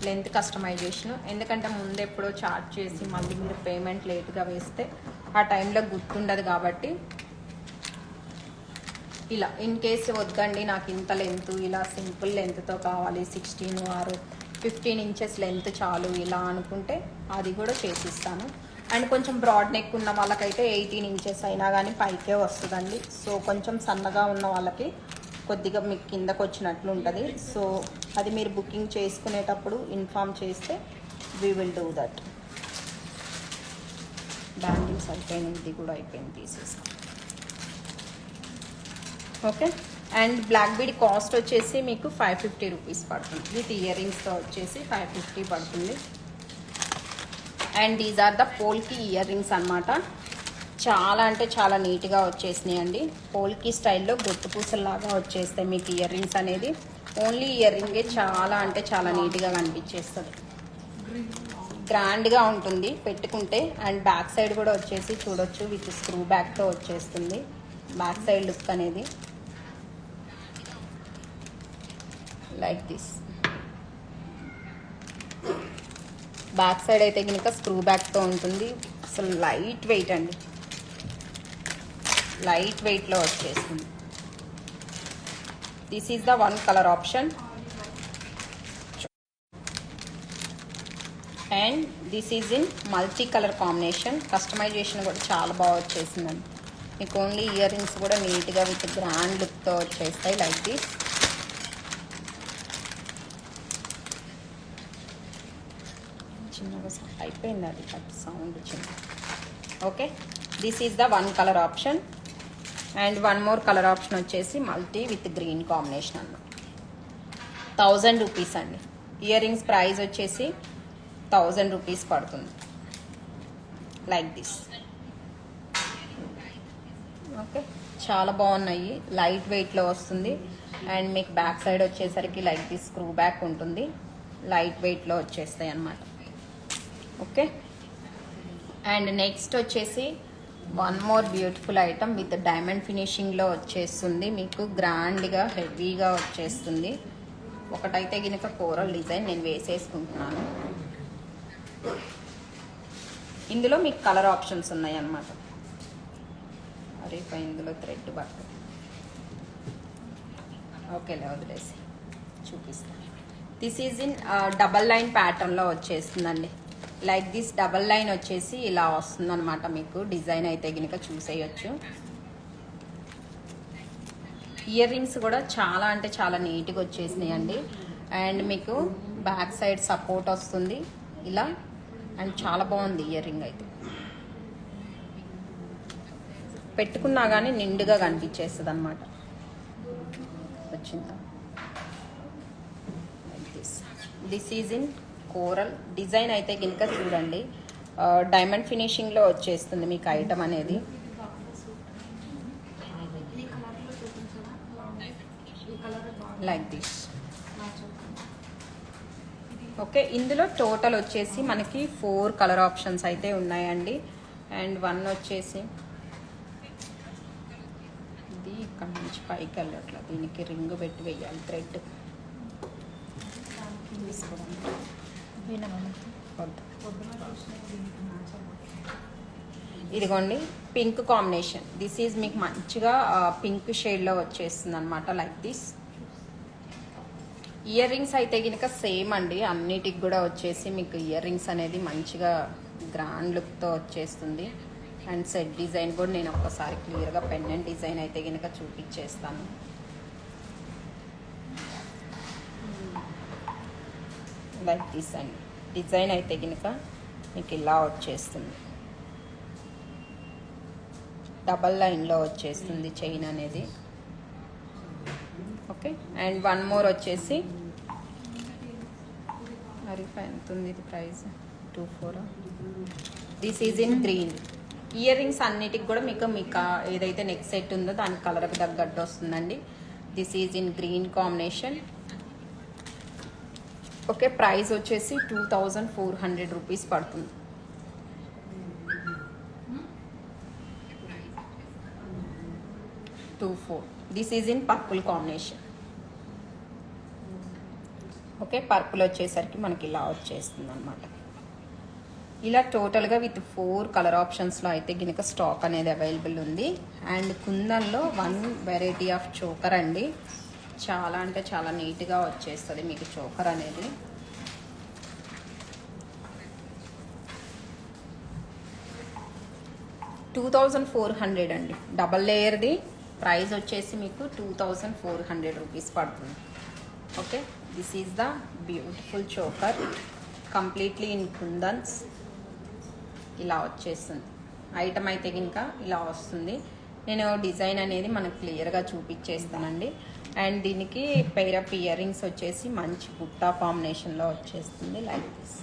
లెంత్ కస్టమైజేషన్, ఎందుకంటే ముందెప్పుడో చార్ట్ చేసి మళ్ళీ మీరు పేమెంట్ లేట్గా వేస్తే ఆ టైంలో గుర్తుండదు. కాబట్టి ఇలా ఇన్ కేసు వద్దండి నాకు ఇంత లెంత్, ఇలా సింపుల్ లెంత్తో కావాలి, 16 ఆర్ 15 ఇంచెస్ లెంత్ చాలు ఇలా అనుకుంటే అది కూడా చేసిస్తాను. అండ్ కొంచెం బ్రాడ్ నెక్ ఉన్న వాళ్ళకైతే 18 ఇంచెస్ అయినా కానీ పైకే వస్తుందండి. సో కొంచెం సన్నగా ఉన్న వాళ్ళకి కొద్దిగా మీకు కిందకు వచ్చినట్లు ఉంటుంది. సో అది మీరు బుకింగ్ చేసుకునేటప్పుడు ఇన్ఫామ్ చేస్తే we will do that. Bangles అయిపోయింది, ఇది కూడా అయిపోయింది, తీసేస్తాం. Okay. And black bead cost వచ్చేసి మీకు 550 రూపీస్ పడుతుంది. విత్ ఇయర్ రింగ్స్తో వచ్చేసి 550 పడుతుంది. And these are the polki ear rings అనమాట. చాలా అంటే చాలా నీట్గా వచ్చేసినాయి అండి. పోల్కి స్టైల్లో గొట్టు పూసల్లాగా వచ్చేస్తాయి మీకు ఇయర్ రింగ్స్ అనేది. ఓన్లీ ఇయర్ రింగే చాలా అంటే చాలా నీట్గా కనిపించేస్తుంది, గ్రాండ్గా ఉంటుంది పెట్టుకుంటే. అండ్ బ్యాక్ సైడ్ కూడా వచ్చేసి చూడొచ్చు, విత్ స్క్రూ బ్యాక్తో వచ్చేస్తుంది బ్యాక్ సైడ్ లుక్ అనేది. లైక్ దిస్ బ్యాక్ సైడ్ అయితే కనుక స్క్రూ బ్యాక్తో ఉంటుంది. అసలు లైట్ వెయిట్ అండి, లైట్ వెయిట్లో వచ్చేస్తుంది. This is the one colour option. And this is in multi colour combination. Customization కూడా చాలా బాగా వచ్చేసిందండి. మీకు ఓన్లీ ఇయర్ రింగ్స్ కూడా నీట్గా విత్ గ్రాండ్ లుక్తో వచ్చేస్తాయి. Like this. చిన్నగా అయిపోయింది అది సౌండ్ చిన్న. Okay, this is the one colour option. And one more colour option వచ్చేసి మల్టీ విత్ గ్రీన్ కాంబినేషన్ అన్నమాట. 1000 రూపీస్ అండి. ఇయర్ రింగ్స్ ప్రైస్ వచ్చేసి 1000 రూపీస్ పడుతుంది. Like this. ఓకే, చాలా బాగున్నాయి, లైట్ వెయిట్లో వస్తుంది. అండ్ మీకు బ్యాక్ సైడ్ వచ్చేసరికి లైక్ దిస్ స్క్రూ బ్యాక్ ఉంటుంది, లైట్ వెయిట్లో వచ్చేస్తాయి అన్నమాట. ఓకే. అండ్ నెక్స్ట్ వచ్చేసి one more beautiful item with diamond ఫినిషింగ్లో వచ్చేస్తుంది. మీకు గ్రాండ్గా హెవీగా వచ్చేస్తుంది. ఒకటైతే గినక కోరల్ డిజైన్ నేను వేసేసుకుంటున్నాను. ఇందులో మీకు కలర్ ఆప్షన్స్ ఉన్నాయి అన్నమాట. అరే ఇందులో థ్రెడ్ బట్ట ఓకేలే, వదిలేసి చూపిస్తాను. This is in double line ప్యాటర్న్లో వచ్చేస్తుందండి. లైక్ దిస్ డబల్ లైన్ వచ్చేసి ఇలా వస్తుంది అనమాట. మీకు డిజైన్ అయితే కనుక చూసేయచ్చు. ఇయర్ రింగ్స్ కూడా చాలా అంటే చాలా నీట్గా వచ్చేసినాయి అండి. అండ్ మీకు బ్యాక్ సైడ్ సపోర్ట్ వస్తుంది ఇలా. అండ్ చాలా బాగుంది ఇయర్ రింగ్ అయితే, పెట్టుకున్నా కానీ నిండుగా కనిపించేస్తుంది అనమాట. వచ్చిందా? This is in coral design అయితే కనుక చూడండి, డైమండ్ ఫినిషింగ్లో వచ్చేస్తుంది మీకు ఐటమ్ అనేది. Like this. ఓకే, ఇందులో టోటల్ వచ్చేసి మనకి 4 కలర్ ఆప్షన్స్ అయితే ఉన్నాయండి. అండ్ వన్ వచ్చేసి ఇది ఇక్కడ నుంచి పైకి వెళ్ళట్లా, దీనికి రింగ్ పెట్టి వేయాలి థ్రెడ్. ఇదిగోండి పింక్ కాంబినేషన్. దిస్ ఈజ్ మీకు మంచిగా పింక్ షేడ్లో వచ్చేస్తుంది అనమాట. Like this. ఇయర్ రింగ్స్ అయితే కనుక సేమ్ అండి, అన్నిటికి కూడా వచ్చేసి మీకు ఇయర్ రింగ్స్ అనేది మంచిగా గ్రాండ్ లుక్తో వచ్చేస్తుంది. అండ్ సెట్ డిజైన్ కూడా నేను ఒక్కసారి క్లియర్గా పెండెంట్ డిజైన్ అయితే కనుక చూపించేస్తాను. లైక్ దిస్ అండి. డిజైన్ అయితే కనుక మీకు ఇలా వచ్చేస్తుంది, డబల్ లైన్లో వచ్చేస్తుంది చైన్ అనేది. ఓకే. అండ్ వన్ మోర్ వచ్చేసి ఎంత ఉంది ఇది price? 24. This is in green. Ear rings అన్నిటికి కూడా మీకు ఏదైతే నెక్ సెట్ ఉందో దానికి కలర్కి తగ్గట్టు వస్తుందండి. This is in green combination. Okay, price వచ్చేసి 2400 రూపీస్ పడుతుంది. This is in purple combination. Okay, purple వచ్చేసరికి మనకి ఇలా వచ్చేస్తుంది అనమాట. ఇలా టోటల్గా విత్ 4 కలర్ ఆప్షన్స్లో అయితే గినక స్టాక్ అనేది అవైలబుల్ ఉంది. అండ్ కుందన్లో 1 వెరైటీ ఆఫ్ చోకర్ అండి. చాలా అంటే చాలా నీట్గా వచ్చేస్తుంది మీకు చోకర్ అనేది. $2400 అండి. డబల్ లేయర్ది ప్రైస్ వచ్చేసి మీకు 2400 రూపీస్ పడుతుంది. Okay, this is the beautiful choker completely in kundans. ఇలా వచ్చేస్తుంది ఐటమ్ అయితే ఇంకా ఇలా వస్తుంది. నేను డిజైన్ అనేది మనకు క్లియర్గా చూపించేస్తానండి. అండ్ దీనికి పెయిర్ ఆఫ్ ఇయర్ రింగ్స్ వచ్చేసి మంచి బుట్టా కాంబినేషన్లో వచ్చేస్తుంది లైక్ దిస్.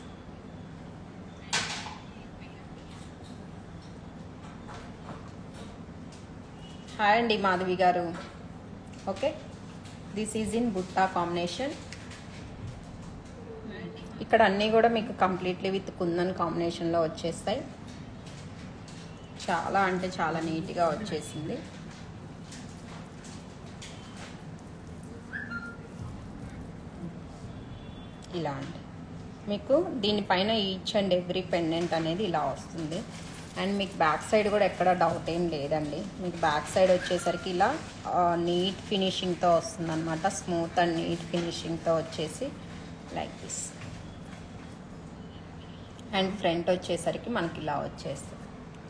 హాయ్ అండి మాధవి గారు. Okay, this is in butta combination. ఇక్కడ అన్నీ కూడా మీకు కంప్లీట్లీ విత్ కుందన్ కాంబినేషన్లో వచ్చేస్తాయి. చాలా అంటే చాలా నీట్గా వచ్చేసింది. ఇలా అండి మీకు దీనిపైన ఈచ్ అండ్ ఎవ్రీ పెండెంట్ అనేది ఇలా వస్తుంది. అండ్ మీకు బ్యాక్ సైడ్ కూడా ఎక్కడ డౌట్ ఏం లేదండి. మీకు బ్యాక్ సైడ్ వచ్చేసరికి ఇలా నీట్ ఫినిషింగ్తో వస్తుంది అనమాట. స్మూత్ అండ్ నీట్ ఫినిషింగ్తో వచ్చేసి లైక్ దిస్. అండ్ ఫ్రంట్ వచ్చేసరికి మనకి ఇలా వచ్చేస్తుంది.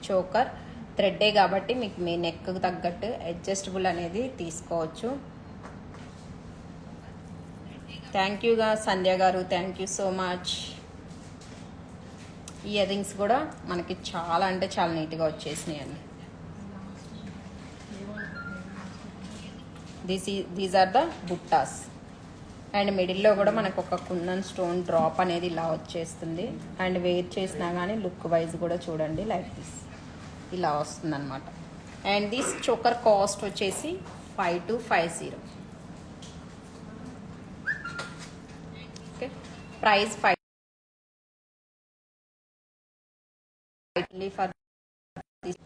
చోకర్ థ్రెడ్డే కాబట్టి మీకు మీ నెక్కు తగ్గట్టు అడ్జస్టబుల్ అనేది తీసుకోవచ్చు. థ్యాంక్ యూగా సంధ్య గారు, thank you so much. Earrings కూడా మనకి చాలా అంటే చాలా నీట్గా వచ్చేసినాయి అండి. These are the buttas. And మిడిల్లో కూడా మనకు ఒక కుందన్ స్టోన్ డ్రాప్ అనేది ఇలా వచ్చేస్తుంది. అండ్ వేర్ చేసినా కానీ లుక్ వైజ్ కూడా చూడండి లైక్ దిస్ ఇలా వస్తుంది అనమాట. అండ్ దిస్ చోకర్ కాస్ట్ వచ్చేసి 5250. Okay, price 5 for this.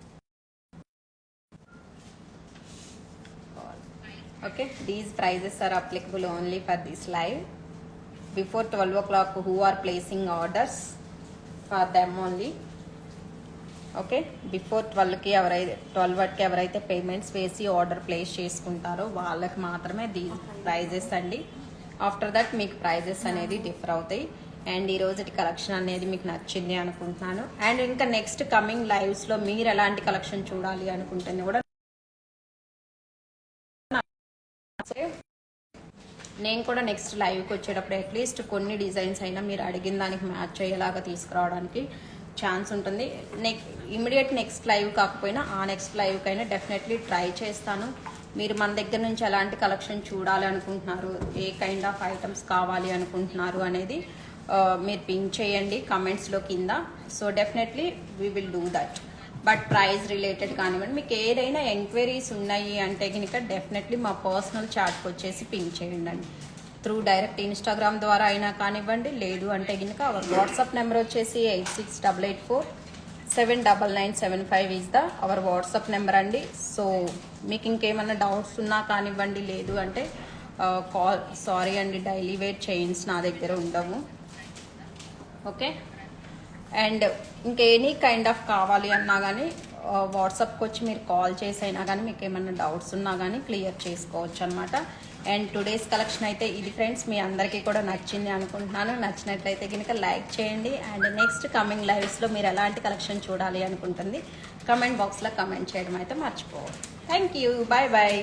Okay, these prices are applicable only for this live. Before 12 o'clock who are placing orders for them only. Okay, before 12 వరకు ఎవరైతే payments వేసి order place చేసుకుంటారో వాళ్ళకి మాత్రమే దీ prices అండి. After that మీకు ప్రైజెస్ అనేది డిఫర్ అవుతాయి. అండ్ ఈ రోజుటి కలెక్షన్ అనేది మీకు నచ్చింది అనుకుంటున్నాను. అండ్ ఇంకా నెక్స్ట్ కమింగ్ లైవ్స్లో మీరు ఎలాంటి కలెక్షన్ చూడాలి అనుకుంటుంది కూడా నేను కూడా నెక్స్ట్ లైవ్కి వచ్చేటప్పుడు అట్లీస్ట్ కొన్ని డిజైన్స్ అయినా మీరు అడిగిన దానికి మ్యాచ్ అయ్యేలాగా తీసుకురావడానికి ఛాన్స్ ఉంటుంది. ఇమీడియట్ నెక్స్ట్ లైవ్ కాకపోయినా ఆ నెక్స్ట్ లైవ్కి అయినా డెఫినెట్లీ ట్రై చేస్తాను. మీరు మన దగ్గర నుంచి ఎలాంటి కలెక్షన్ చూడాలి అనుకుంటున్నారు, ఏ కైండ్ ఆఫ్ ఐటమ్స్ కావాలి అనుకుంటున్నారు అనేది మీరు పింక్ చేయండి కమెంట్స్లో కింద. So definitely we will do that. But price related కానివ్వండి, మీకు ఏదైనా ఎంక్వైరీస్ ఉన్నాయి అంటే కనుక డెఫినెట్లీ మా పర్సనల్ చాట్కి వచ్చేసి పింక్ చేయండి. త్రూ డైరెక్ట్ ఇన్స్టాగ్రామ్ ద్వారా అయినా కానివ్వండి, లేదు అంటే కనుక అవర్ వాట్సాప్ నెంబర్ వచ్చేసి 8688479975 is the our WhatsApp number అండి. సో మీకు ఇంకేమైనా డౌట్స్ ఉన్నా కానివ్వండి, లేదు అంటే కాల్ సారీ అండి డైలీ వేర్ చైన్స్ నా దగ్గర ఉండవు. ఓకే, అండ్ ఇంకా ఎనీ కైండ్ ఆఫ్ కావాలి అన్నా కానీ వాట్సాప్కి వచ్చి మీరు కాల్ చేసి అయినా కానీ మీకు ఏమైనా డౌట్స్ ఉన్నా కానీ క్లియర్ చేసుకోవచ్చు అనమాట. అండ్ టుడేస్ కలెక్షన్ అయితే ఇది ఫ్రెండ్స్. మీ అందరికీ కూడా నచ్చింది అనుకుంటున్నాను. నచ్చినట్లయితే కనుక లైక్ చేయండి. అండ్ నెక్స్ట్ కమింగ్ లైవ్స్లో మీరు ఎలాంటి కలెక్షన్ చూడాలి అనుకుంటుంది కమెంట్ బాక్స్లో కమెంట్ చేయడం అయితే మర్చిపోవాలి. Thank you, bye bye.